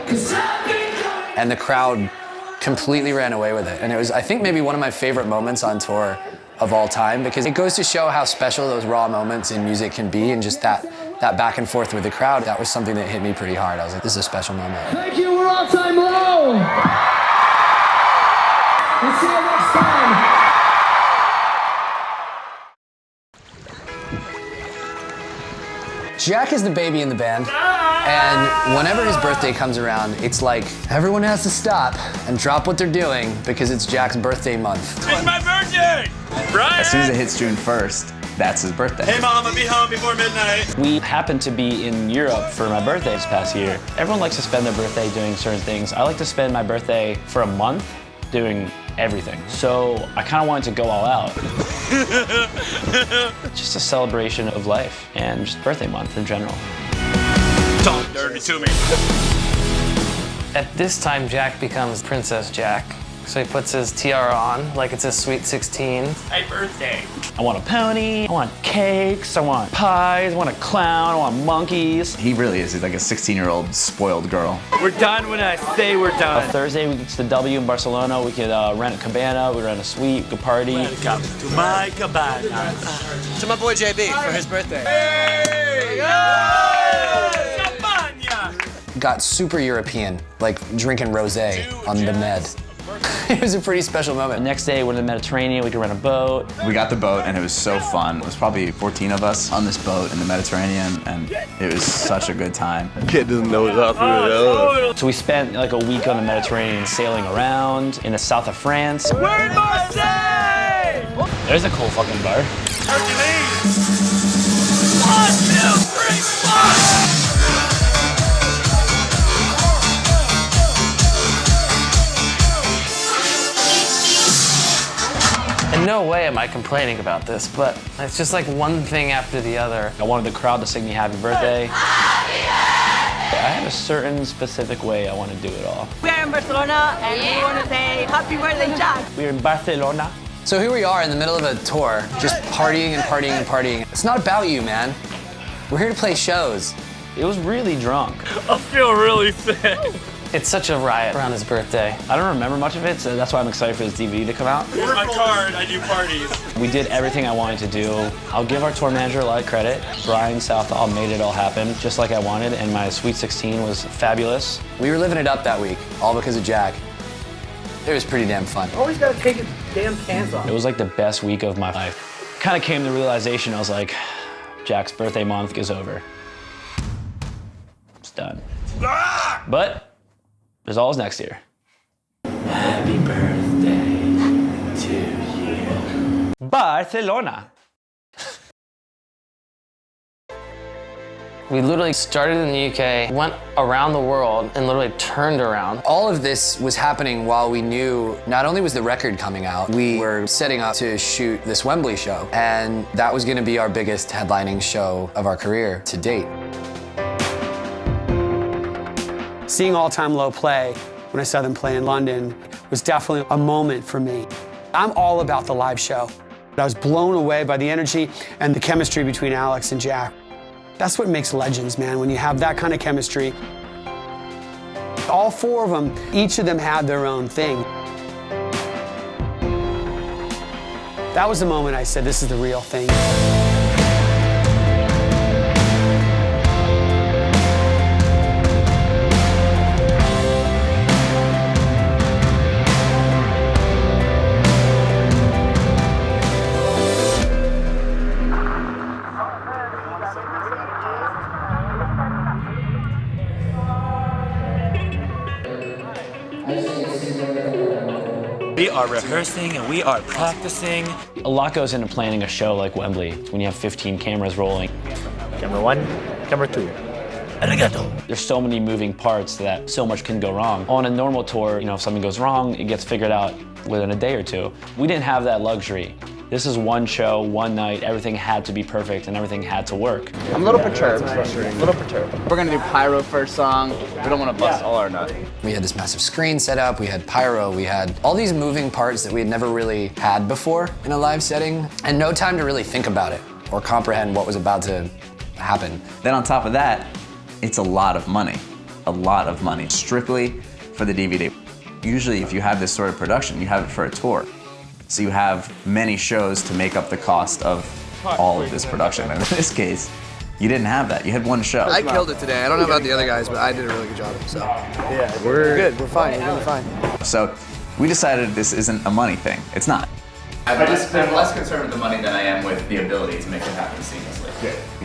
'Cause I've been going. And the crowd completely ran away with it. And it was, I think, maybe one of my favorite moments on tour of all time, because it goes to show how special those raw moments in music can be, and just that back and forth with the crowd, that was something that hit me pretty hard. I was like, this is a special moment. Thank you, we're all time low. We'll see you next time. Jack is the baby in the band, and whenever his birthday comes around, it's like everyone has to stop and drop what they're doing because it's Jack's birthday month. It's my birthday! Brian! As soon as it hits June 1st, that's his birthday. Hey Mom, I'll be home before midnight. We happened to be in Europe for my birthday this past year. Everyone likes to spend their birthday doing certain things. I like to spend my birthday for a month doing everything. So I kind of wanted to go all out. Just a celebration of life and just birthday month in general. Talk dirty to me. At this time, Jack becomes Princess Jack. So he puts his tiara on like it's his sweet 16. Hey, birthday. I want a pony, I want cakes, I want pies, I want a clown, I want monkeys. He really is like a 16-year-old spoiled girl. We're done when I say we're done. Thursday, we get to the W in Barcelona. We could rent a cabana, we rent a suite, we could party. Welcome to my cabana. To my boy JB for his birthday. Hey! Champagne! Got super European, like drinking rosé on the Med. It was a pretty special moment. The next day, we're in the Mediterranean, we could rent a boat. We got the boat and it was so fun. It was probably 14 of us on this boat in the Mediterranean and it was such a good time. Kid doesn't know what that. So we spent like a week on the Mediterranean sailing around in the south of France. We're in Marseille! There's a cool fucking bar. Hercules! 1, 2, 3, 4! In no way am I complaining about this, but it's just like one thing after the other. I wanted the crowd to sing me happy birthday. Happy birthday! I have a certain specific way I want to do it all. We're in Barcelona and we want to say happy birthday, Jack. We're in Barcelona. So here we are in the middle of a tour, just partying and partying and partying. It's not about you, man. We're here to play shows. It was really drunk. I feel really sick. It's such a riot around his birthday. I don't remember much of it, so that's why I'm excited for this DVD to come out. Here's my card, I do parties. We did everything I wanted to do. I'll give our tour manager a lot of credit. Brian Southall made it all happen just like I wanted, and my Sweet 16 was fabulous. We were living it up that week, all because of Jack. It was pretty damn fun. Always gotta take his damn pants off. It was like the best week of my life. Kind of came to the realization, I was like, Jack's birthday month is over. It's done. Ah! But there's always next year. Happy birthday to you. Barcelona. We literally started in the UK, went around the world, and literally turned around. All of this was happening while we knew not only was the record coming out, we were setting up to shoot this Wembley show, and that was gonna be our biggest headlining show of our career to date. Seeing All Time Low play when I saw them play in London was definitely a moment for me. I'm all about the live show. I was blown away by the energy and the chemistry between Alex and Jack. That's what makes legends, man, when you have that kind of chemistry. All 4 of them, each of them had their own thing. That was the moment I said, this is the real thing. We are rehearsing and we are practicing. A lot goes into planning a show like Wembley when you have 15 cameras rolling. Camera 1, camera 2. Arigato. There's so many moving parts that so much can go wrong. On a normal tour, if something goes wrong, it gets figured out within a day or two. We didn't have that luxury. This is one show, one night, everything had to be perfect and everything had to work. I'm a little perturbed. We're gonna do pyro first song. We don't want to bust all our nuts. We had this massive screen set up, we had pyro, we had all these moving parts that we had never really had before in a live setting, and no time to really think about it or comprehend what was about to happen. Then on top of that, it's a lot of money. A lot of money, strictly for the DVD. Usually if you have this sort of production, you have it for a tour. So you have many shows to make up the cost of all of this production. And in this case, you didn't have that. You had one show. I killed it today. I don't know about the other guys, but I did a really good job. So Yeah, we're good. We're fine. We're doing fine. So we decided this isn't a money thing. It's not. I'm less concerned with the money than I am with the ability to make it happen seamlessly.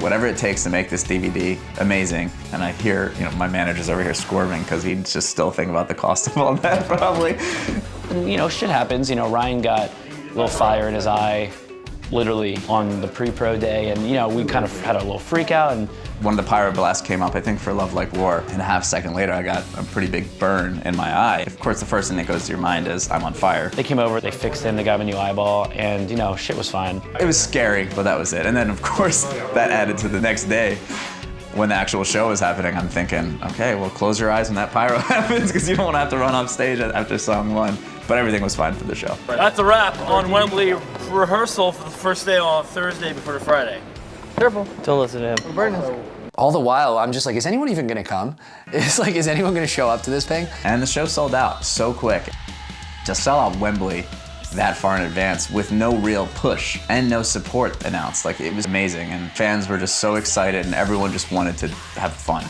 Whatever it takes to make this DVD amazing, and I hear, my manager's over here squirming because he'd just still think about the cost of all that probably. Shit happens. Ryan got a little fire in his eye, literally on the pre-pro day, and we kind of had a little freak out. And one of the pyro blasts came up, I think for Love Like War, and a half second later I got a pretty big burn in my eye. Of course, the first thing that goes to your mind is I'm on fire. They came over, they fixed him, they got him a new eyeball, and shit was fine. It was scary, but that was it. And then of course, that added to the next day. When the actual show was happening, I'm thinking, okay, well, close your eyes when that pyro happens because you don't want to have to run off stage after song 1. But everything was fine for the show. That's a wrap on Wembley rehearsal for the first day on Thursday before the Friday. Careful. Don't listen to him. We're burning. All the while, I'm just like, is anyone even gonna come? Is anyone gonna show up to this thing? And the show sold out so quick. To sell out Wembley that far in advance with no real push and no support announced, it was amazing. And fans were just so excited and everyone just wanted to have fun.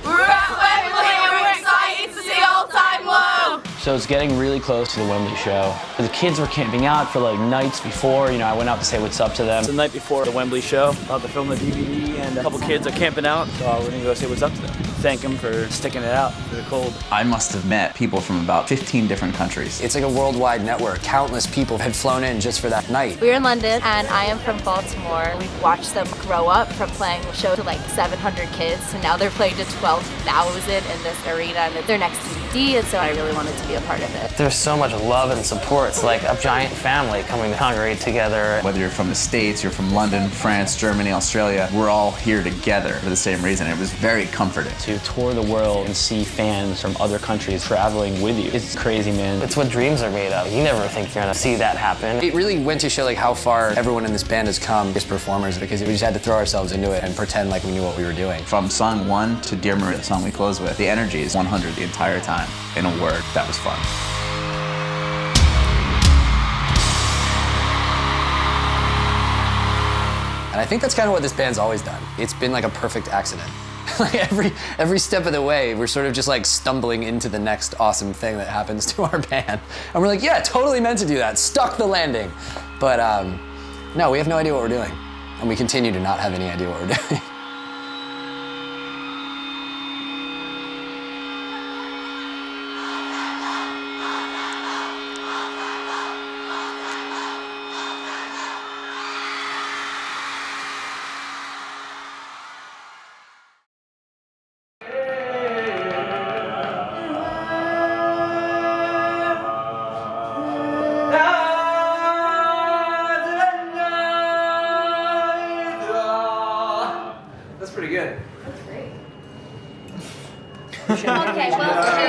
We're at Wembley and we're excited to see All Time Low! So it's getting really close to the Wembley show. The kids were camping out for nights before. I went out to say what's up to them. It's the night before the Wembley show. About to film the DVD, and a couple kids are camping out, so we're gonna go say what's up to them. Thank them for sticking it out through the cold. I must have met people from about 15 different countries. It's like a worldwide network. Countless people had flown in just for that night. We're in London, and I am from Baltimore. We've watched them grow up from playing a show to 700 kids, and now they're playing to 12,000 in this arena, and it's their next DVD, and so I really wanted to be a part of it. There's so much love and support. It's like a giant family coming to congregate together. Whether you're from the States, you're from London, France, Germany, Australia, we're all here together for the same reason. It was very comforting. To tour the world and see fans from other countries traveling with you, it's crazy, man. It's what dreams are made of. You never think you're gonna see that happen. It really went to show how far everyone in this band has come as performers, because we just had to throw ourselves into it and pretend like we knew what we were doing. From song 1 to Dear Maria, the song we close with, the energy is 100 the entire time. In a word, that was fun. And I think that's kind of what this band's always done. It's been a perfect accident. Every step of the way, we're sort of just stumbling into the next awesome thing that happens to our band. And we're yeah, totally meant to do that, stuck the landing. But no, we have no idea what we're doing. And we continue to not have any idea what we're doing. That's pretty good. That's great. Okay, well,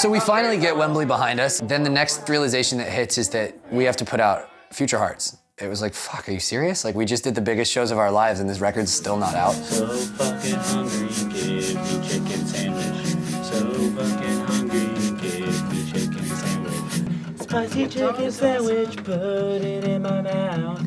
So we finally get Wembley behind us. Then the next realization that hits is that we have to put out Future Hearts. It was fuck, are you serious? We just did the biggest shows of our lives and this record's still not out. So fucking hungry, give me chicken sandwich. So fucking hungry, give me chicken sandwich. Spicy chicken sandwich, put it in my mouth.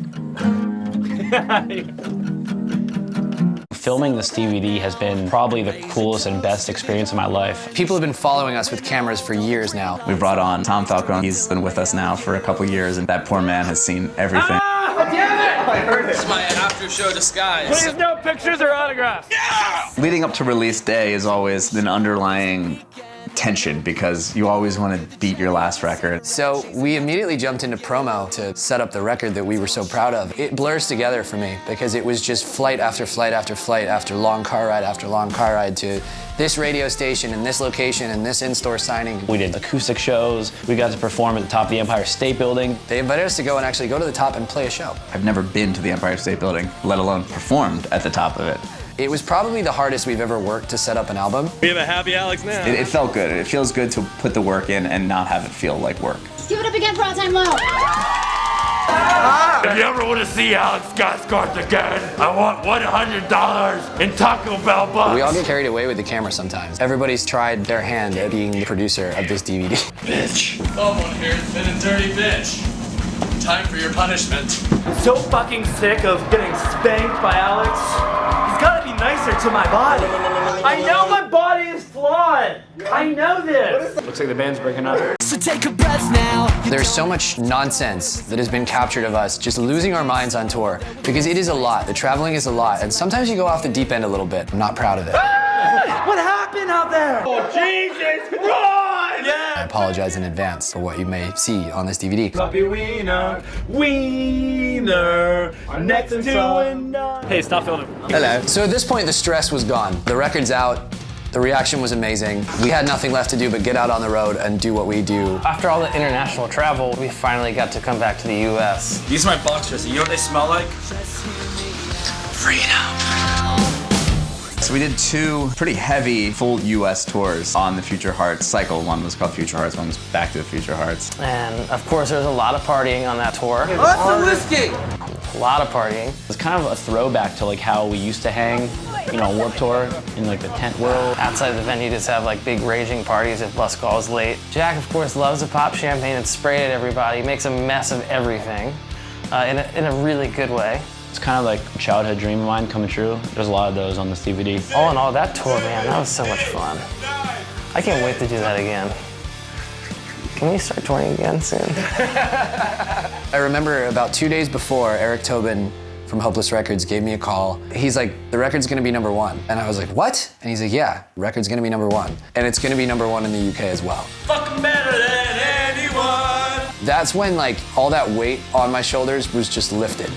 Filming this DVD has been probably the coolest and best experience of my life. People have been following us with cameras for years now. We brought on Tom Falcone. He's been with us now for a couple years, and that poor man has seen everything. Ah, damn it! I heard it. It's my after-show disguise. Please no pictures or autographs. Yeah! Leading up to release day is always an underlying tension because you always want to beat your last record. So we immediately jumped into promo to set up the record that we were so proud of. It blurs together for me because it was just flight after flight after flight after long car ride after long car ride to this radio station and this location and this in-store signing. We did acoustic shows. We got to perform at the top of the Empire State Building. They invited us to go and actually go to the top and play a show. I've never been to the Empire State Building, let alone performed at the top of it. It was probably the hardest we've ever worked to set up an album. We have a happy Alex now. It felt good. It feels good to put the work in and not have it feel like work. Give it up again for All Time Low. If you ever want to see Alex Gaskarth again, I want $100 in Taco Bell bucks. We all get carried away with the camera sometimes. Everybody's tried their hand at being the producer of this DVD. Bitch. Someone here's been a dirty bitch. Time for your punishment. I'm so fucking sick of getting spanked by Alex. He's gotta be nicer to my body. I know my body is flawed. I know this. Looks like the band's breaking up. So take a breath now. There's so much nonsense that has been captured of us just losing our minds on tour because it is a lot. The traveling is a lot, and sometimes you go off the deep end a little bit. I'm not proud of it. What happened out there? Oh, Jesus Christ! Yeah. I apologize in advance for what you may see on this DVD. Puppy wiener, wiener, next to another. Hey, stop filming. Hello. So at this point, the stress was gone. The record's out. The reaction was amazing. We had nothing left to do but get out on the road and do what we do. After all the international travel, we finally got to come back to the US. These are my boxers. You know what they smell like? Freedom. So we did 2 pretty heavy full US tours on the Future Hearts cycle. One was called Future Hearts, one was Back to the Future Hearts. And of course, there was a lot of partying on that tour. What's the whiskey? A lot of partying. It's kind of a throwback to like how we used to hang, you know, Warped Tour in like the tent world. Outside the venue, just have like big raging parties if bus calls late. Jack, of course, loves to pop champagne and spray it at everybody. Makes a mess of everything in a really good way. It's kind of like a childhood dream of mine coming true. There's a lot of those on this DVD. All in all, that tour, man, that was so much fun. I can't wait to do that again. Can we start touring again soon? I remember about 2 days before, Eric Tobin from Hopeless Records gave me a call. He's like, the record's gonna be #1. And I was like, what? And he's like, yeah, record's gonna be #1. And it's gonna be #1 in the UK as well. Fucking better than anyone. That's when like all that weight on my shoulders was just lifted.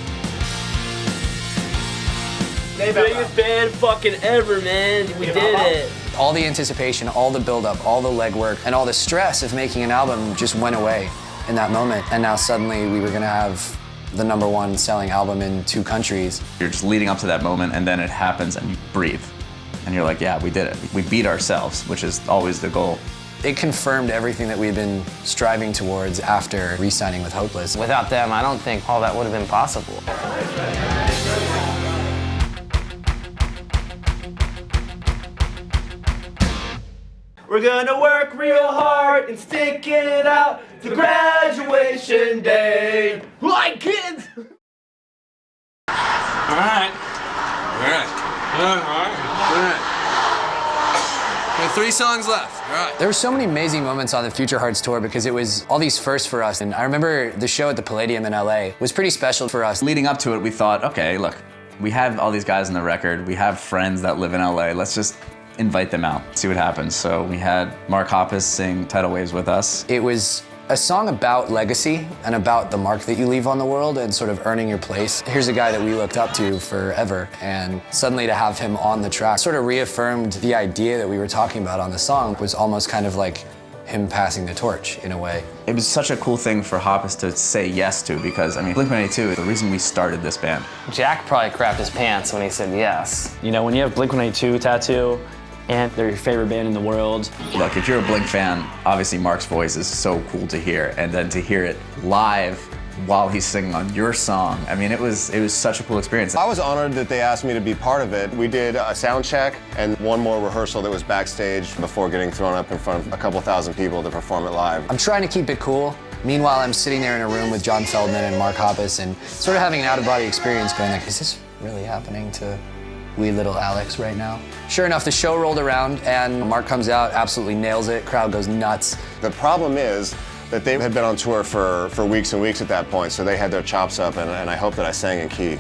Biggest band fucking ever, man. We did it. All the anticipation, all the buildup, all the legwork, and all the stress of making an album just went away in that moment. And now suddenly we were gonna have the #1 selling album in 2 countries. You're just leading up to that moment and then it happens and you breathe. And you're like, yeah, we did it. We beat ourselves, which is always the goal. It confirmed everything that we had been striving towards after re-signing with Hopeless. Without them, I don't think all that would have been possible. We're gonna work real hard and stick it out to graduation day. Like kids! Alright. We have 3 songs left. Alright. There were so many amazing moments on the Future Hearts tour because it was all these firsts for us. And I remember the show at the Palladium in LA was pretty special for us. Leading up to it, we thought, okay, look, we have all these guys on the record. We have friends that live in LA. Let's just invite them out, see what happens. So we had Mark Hoppus sing Tidal Waves with us. It was a song about legacy and about the mark that you leave on the world and sort of earning your place. Here's a guy that we looked up to forever, and suddenly to have him on the track sort of reaffirmed the idea that we were talking about on the song. It was almost kind of like him passing the torch in a way. It was such a cool thing for Hoppus to say yes to because, I mean, Blink-182 is the reason we started this band. Jack probably crapped his pants when he said yes. You know, when you have Blink-182 tattoo, and they're your favorite band in the world. Look, if you're a Blink fan, obviously Mark's voice is so cool to hear, and then to hear it live while he's singing on your song, I mean, it was such a cool experience. I was honored that they asked me to be part of it. We did a sound check and one more rehearsal that was backstage before getting thrown up in front of a couple thousand people to perform it live. I'm trying to keep it cool, Meanwhile, I'm sitting there in a room with John Feldman and Mark Hoppus and sort of having an out-of-body experience going like, is this really happening to wee little Alex right now? Sure enough, the show rolled around and Mark comes out, absolutely nails it, crowd goes nuts. The problem is that they had been on tour for weeks and weeks at that point, so they had their chops up, and I hope that I sang in key.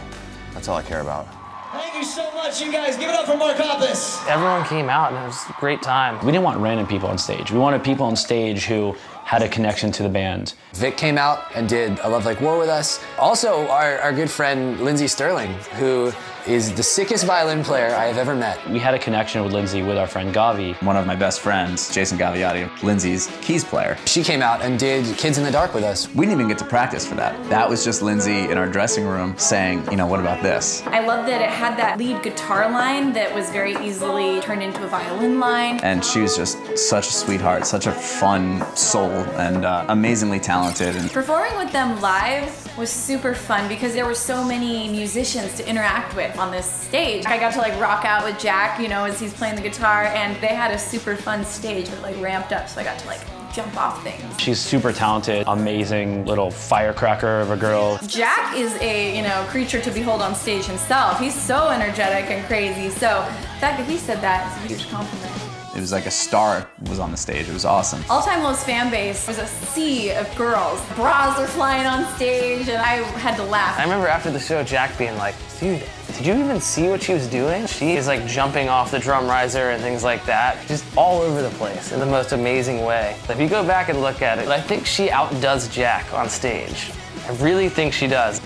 That's all I care about. Thank you so much, you guys. Give it up for Mark Hoppus. Everyone came out and it was a great time. We didn't want random people on stage. We wanted people on stage who had a connection to the band. Vic came out and did A Love Like War with us. Also, our good friend Lindsey Sterling, who is the sickest violin player I have ever met. We had a connection with Lindsey with our friend Gavi. One of my best friends, Jason Gaviotti, Lindsey's keys player. She came out and did Kids in the Dark with us. We didn't even get to practice for that. That was just Lindsey in our dressing room saying, you know, what about this? I love that it had that lead guitar line that was very easily turned into a violin line. And she was just such a sweetheart, such a fun soul, and amazingly talented. And performing with them live was super fun because there were so many musicians to interact with on this stage. I got to like rock out with Jack, you know, as he's playing the guitar, and they had a super fun stage that like ramped up, so I got to like jump off things. She's super talented, amazing little firecracker of a girl. Jack is a, you know, creature to behold on stage himself. He's so energetic and crazy, so the fact that he said that is a huge compliment. It was like a star was on the stage. It was awesome. All Time Low's fan base was a sea of girls. Bras were flying on stage, and I had to laugh. I remember after the show, Jack being like, dude, did you even see what she was doing? She is like jumping off the drum riser and things like that, just all over the place in the most amazing way. If you go back and look at it, I think she outdoes Jack on stage. I really think she does.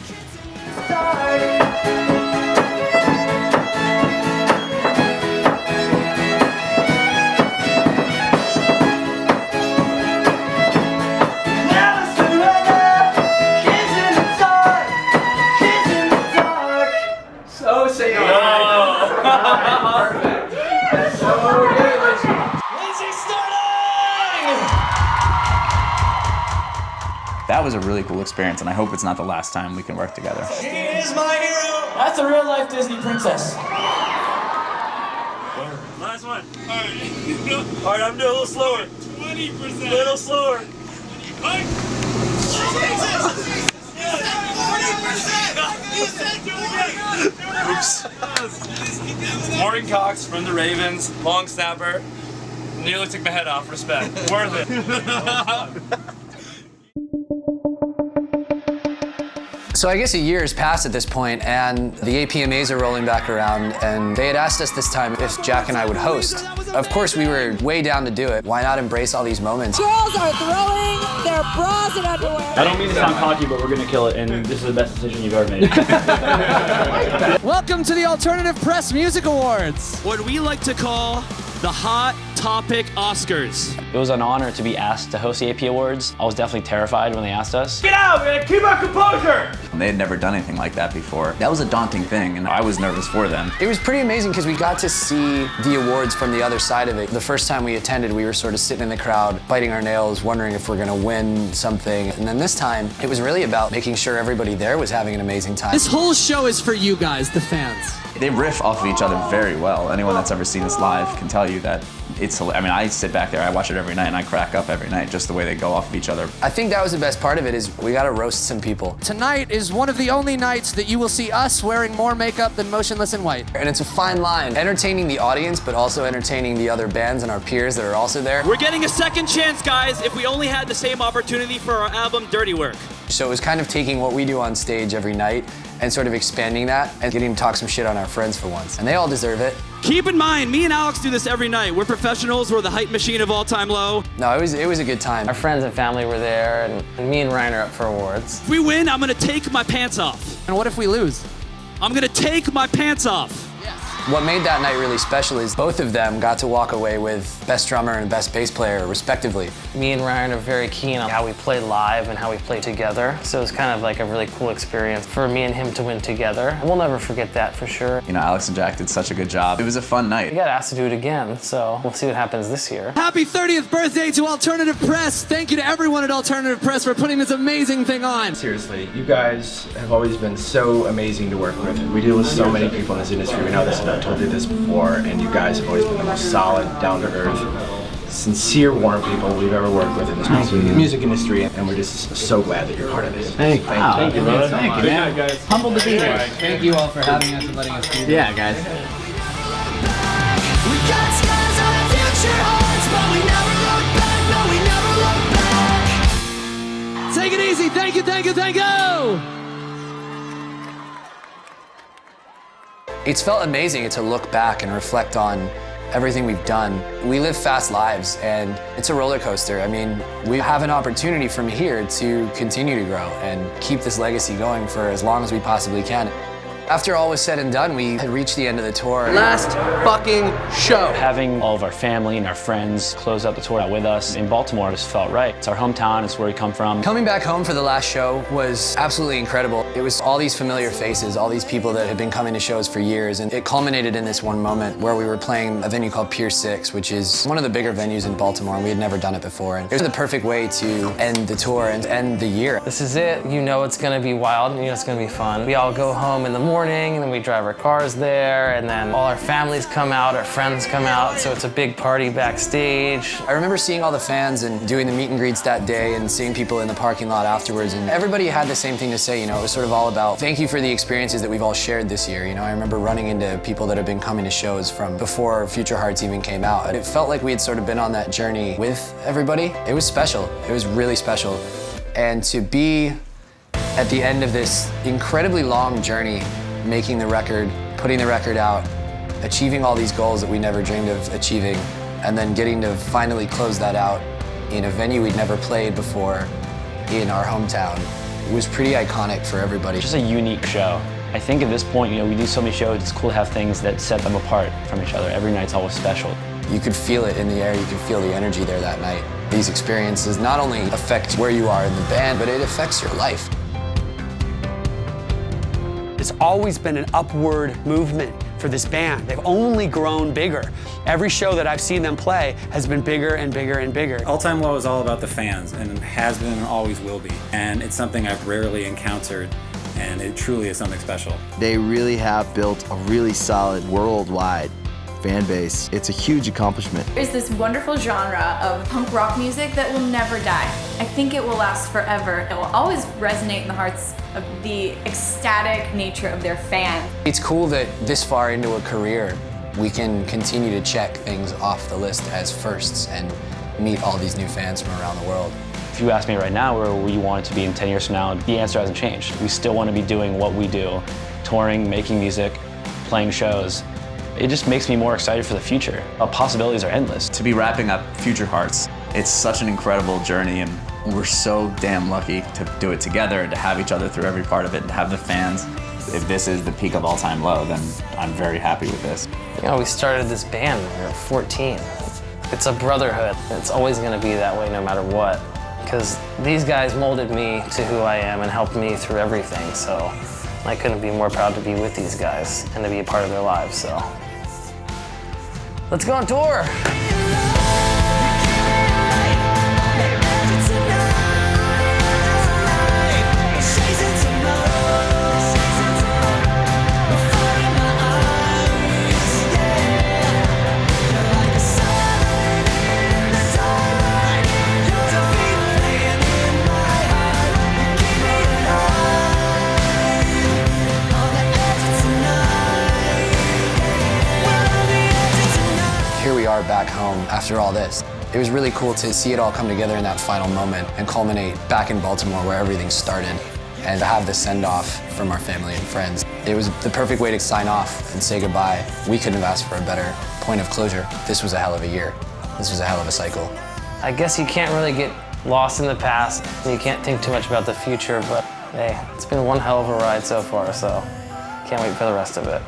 That was a really cool experience, and I hope it's not the last time we can work together. She is my hero. That's a real life Disney princess. Last one. All right, I'm doing a little slower. 20%. A little slower. Right. Oops. Morgan Cox from the Ravens, long snapper. Nearly took my head off. Respect. Worth it. So I guess a year has passed at this point, and the APMAs are rolling back around, and they had asked us this time if Jack and I would host. Of course, we were way down to do it. Why not embrace all these moments? Girls are throwing their bras in underwear. I don't mean to sound cocky, but we're gonna kill it, and this is the best decision you've ever made. Welcome to the Alternative Press Music Awards. What we like to call the Hot Topic Oscars. It was an honor to be asked to host the AP Awards. I was definitely terrified when they asked us. Get out, man! Keep our composure! They had never done anything like that before. That was a daunting thing, and I was nervous for them. It was pretty amazing because we got to see the awards from the other side of it. The first time we attended, we were sort of sitting in the crowd, biting our nails, wondering if we're gonna win something. And then this time, it was really about making sure everybody there was having an amazing time. This whole show is for you guys, the fans. They riff off of each other very well. Anyone that's ever seen us live can tell you that it's, I mean, I sit back there, I watch it every night, and I crack up every night, just the way they go off of each other. I think that was the best part of it, is we gotta roast some people. Tonight is one of the only nights that you will see us wearing more makeup than Motionless in White. And it's a fine line, entertaining the audience, but also entertaining the other bands and our peers that are also there. We're getting a second chance, guys, if we only had the same opportunity for our album, Dirty Work. So it was kind of taking what we do on stage every night and sort of expanding that and getting to talk some shit on our friends for once. And they all deserve it. Keep in mind, me and Alex do this every night. We're professionals, we're the hype machine of All Time Low. No, it was a good time. Our friends and family were there, and me and Ryan are up for awards. If we win, I'm gonna take my pants off. And what if we lose? I'm gonna take my pants off. What made that night really special is both of them got to walk away with Best Drummer and Best Bass Player, respectively. Me and Ryan are very keen on how we play live and how we play together. So it's kind of like a really cool experience for me and him to win together. We'll never forget that for sure. You know, Alex and Jack did such a good job. It was a fun night. We got asked to do it again, so we'll see what happens this year. Happy 30th birthday to Alternative Press. Thank you to everyone at Alternative Press for putting this amazing thing on. Seriously, you guys have always been so amazing to work with. We deal with so many people in this industry. We know this, and I've told you this before, and you guys have always been the most solid, down-to-earth, sincere, warm people we've ever worked with in this music industry, and we're just so glad that you're part of it. Thank you, brother. Thank you, man. Guys. Humbled to be here. Thank you all for having us and letting us do this. Yeah, guys. We got scars on our future hearts, but we never look back, no, we never look back. Take it easy. Thank you, thank you, thank you. It's felt amazing to look back and reflect on everything we've done. We live fast lives, and it's a roller coaster. I mean, we have an opportunity from here to continue to grow and keep this legacy going for as long as we possibly can. After all was said and done, we had reached the end of the tour. Last fucking show. Having all of our family and our friends close out the tour out with us in Baltimore just felt right. It's our hometown, it's where we come from. Coming back home for the last show was absolutely incredible. It was all these familiar faces, all these people that had been coming to shows for years, and it culminated in this one moment where we were playing a venue called Pier 6, which is one of the bigger venues in Baltimore, and we had never done it before. And it was the perfect way to end the tour and end the year. This is it. You know it's gonna be wild, and you know it's gonna be fun. We all go home in the morning, and then we drive our cars there, and then all our families come out, our friends come out, so it's a big party backstage. I remember seeing all the fans and doing the meet and greets that day and seeing people in the parking lot afterwards, and everybody had the same thing to say. You know, it was sort of all about thank you for the experiences that we've all shared this year. You know, I remember running into people that have been coming to shows from before Future Hearts even came out, and it felt like we had sort of been on that journey with everybody. It was special. It was really special. And to be at the end of this incredibly long journey, making the record, putting the record out, achieving all these goals that we never dreamed of achieving, and then getting to finally close that out in a venue we'd never played before in our hometown. It was pretty iconic for everybody. Just a unique show. I think at this point, you know, we do so many shows, it's cool to have things that set them apart from each other. Every night's always special. You could feel it in the air, you could feel the energy there that night. These experiences not only affect where you are in the band, but it affects your life. It's always been an upward movement for this band. They've only grown bigger. Every show that I've seen them play has been bigger and bigger and bigger. All Time Low is all about the fans, and has been and always will be. And it's something I've rarely encountered, and it truly is something special. They really have built a really solid worldwide fan base. It's a huge accomplishment. There's this wonderful genre of punk rock music that will never die. I think it will last forever. It will always resonate in the hearts of the ecstatic nature of their fans. It's cool that this far into a career, we can continue to check things off the list as firsts and meet all these new fans from around the world. If you ask me right now where we want it to be in 10 years from now, the answer hasn't changed. We still want to be doing what we do, touring, making music, playing shows. It just makes me more excited for the future. The possibilities are endless. To be wrapping up Future Hearts, it's such an incredible journey, and we're so damn lucky to do it together and to have each other through every part of it and to have the fans. If this is the peak of All Time Low, then I'm very happy with this. You know, we started this band when we were 14. It's a brotherhood. It's always gonna be that way no matter what. Because these guys molded me to who I am and helped me through everything, so I couldn't be more proud to be with these guys and to be a part of their lives, so. Let's go on tour. Back home after all this. It was really cool to see it all come together in that final moment and culminate back in Baltimore where everything started, and to have the send-off from our family and friends. It was the perfect way to sign off and say goodbye. We couldn't have asked for a better point of closure. This was a hell of a year. This was a hell of a cycle. I guess you can't really get lost in the past. You can't think too much about the future, but hey, it's been one hell of a ride so far, so can't wait for the rest of it.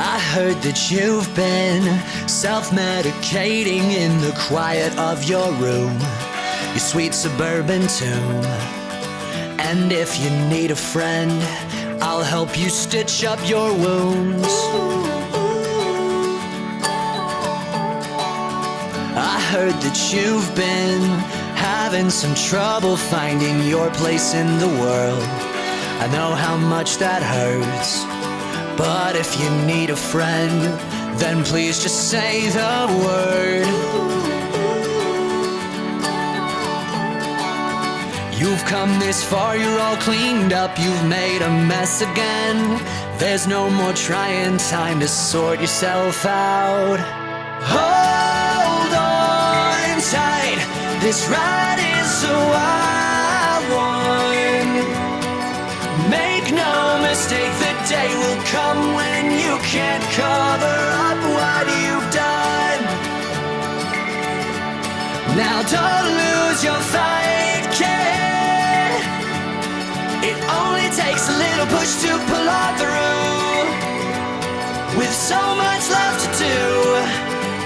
I heard that you've been self-medicating in the quiet of your room, your sweet suburban tomb. And if you need a friend, I'll help you stitch up your wounds. I heard that you've been having some trouble finding your place in the world. I know how much that hurts, but if you need a friend, then please just say the word. You've come this far, you're all cleaned up, you've made a mess again. There's no more trying, time to sort yourself out. Hold on tight, this ride is a wild one. Make no mistake, the day will come when you can't cover up what you've done. Now don't lose your fight, kid. It only takes a little push to pull on through. With so much left to do,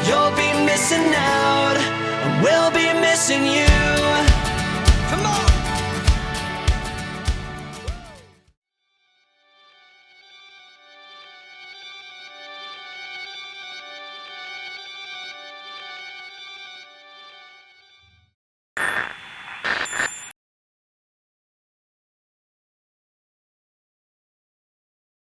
you'll be missing out, and we'll be missing you.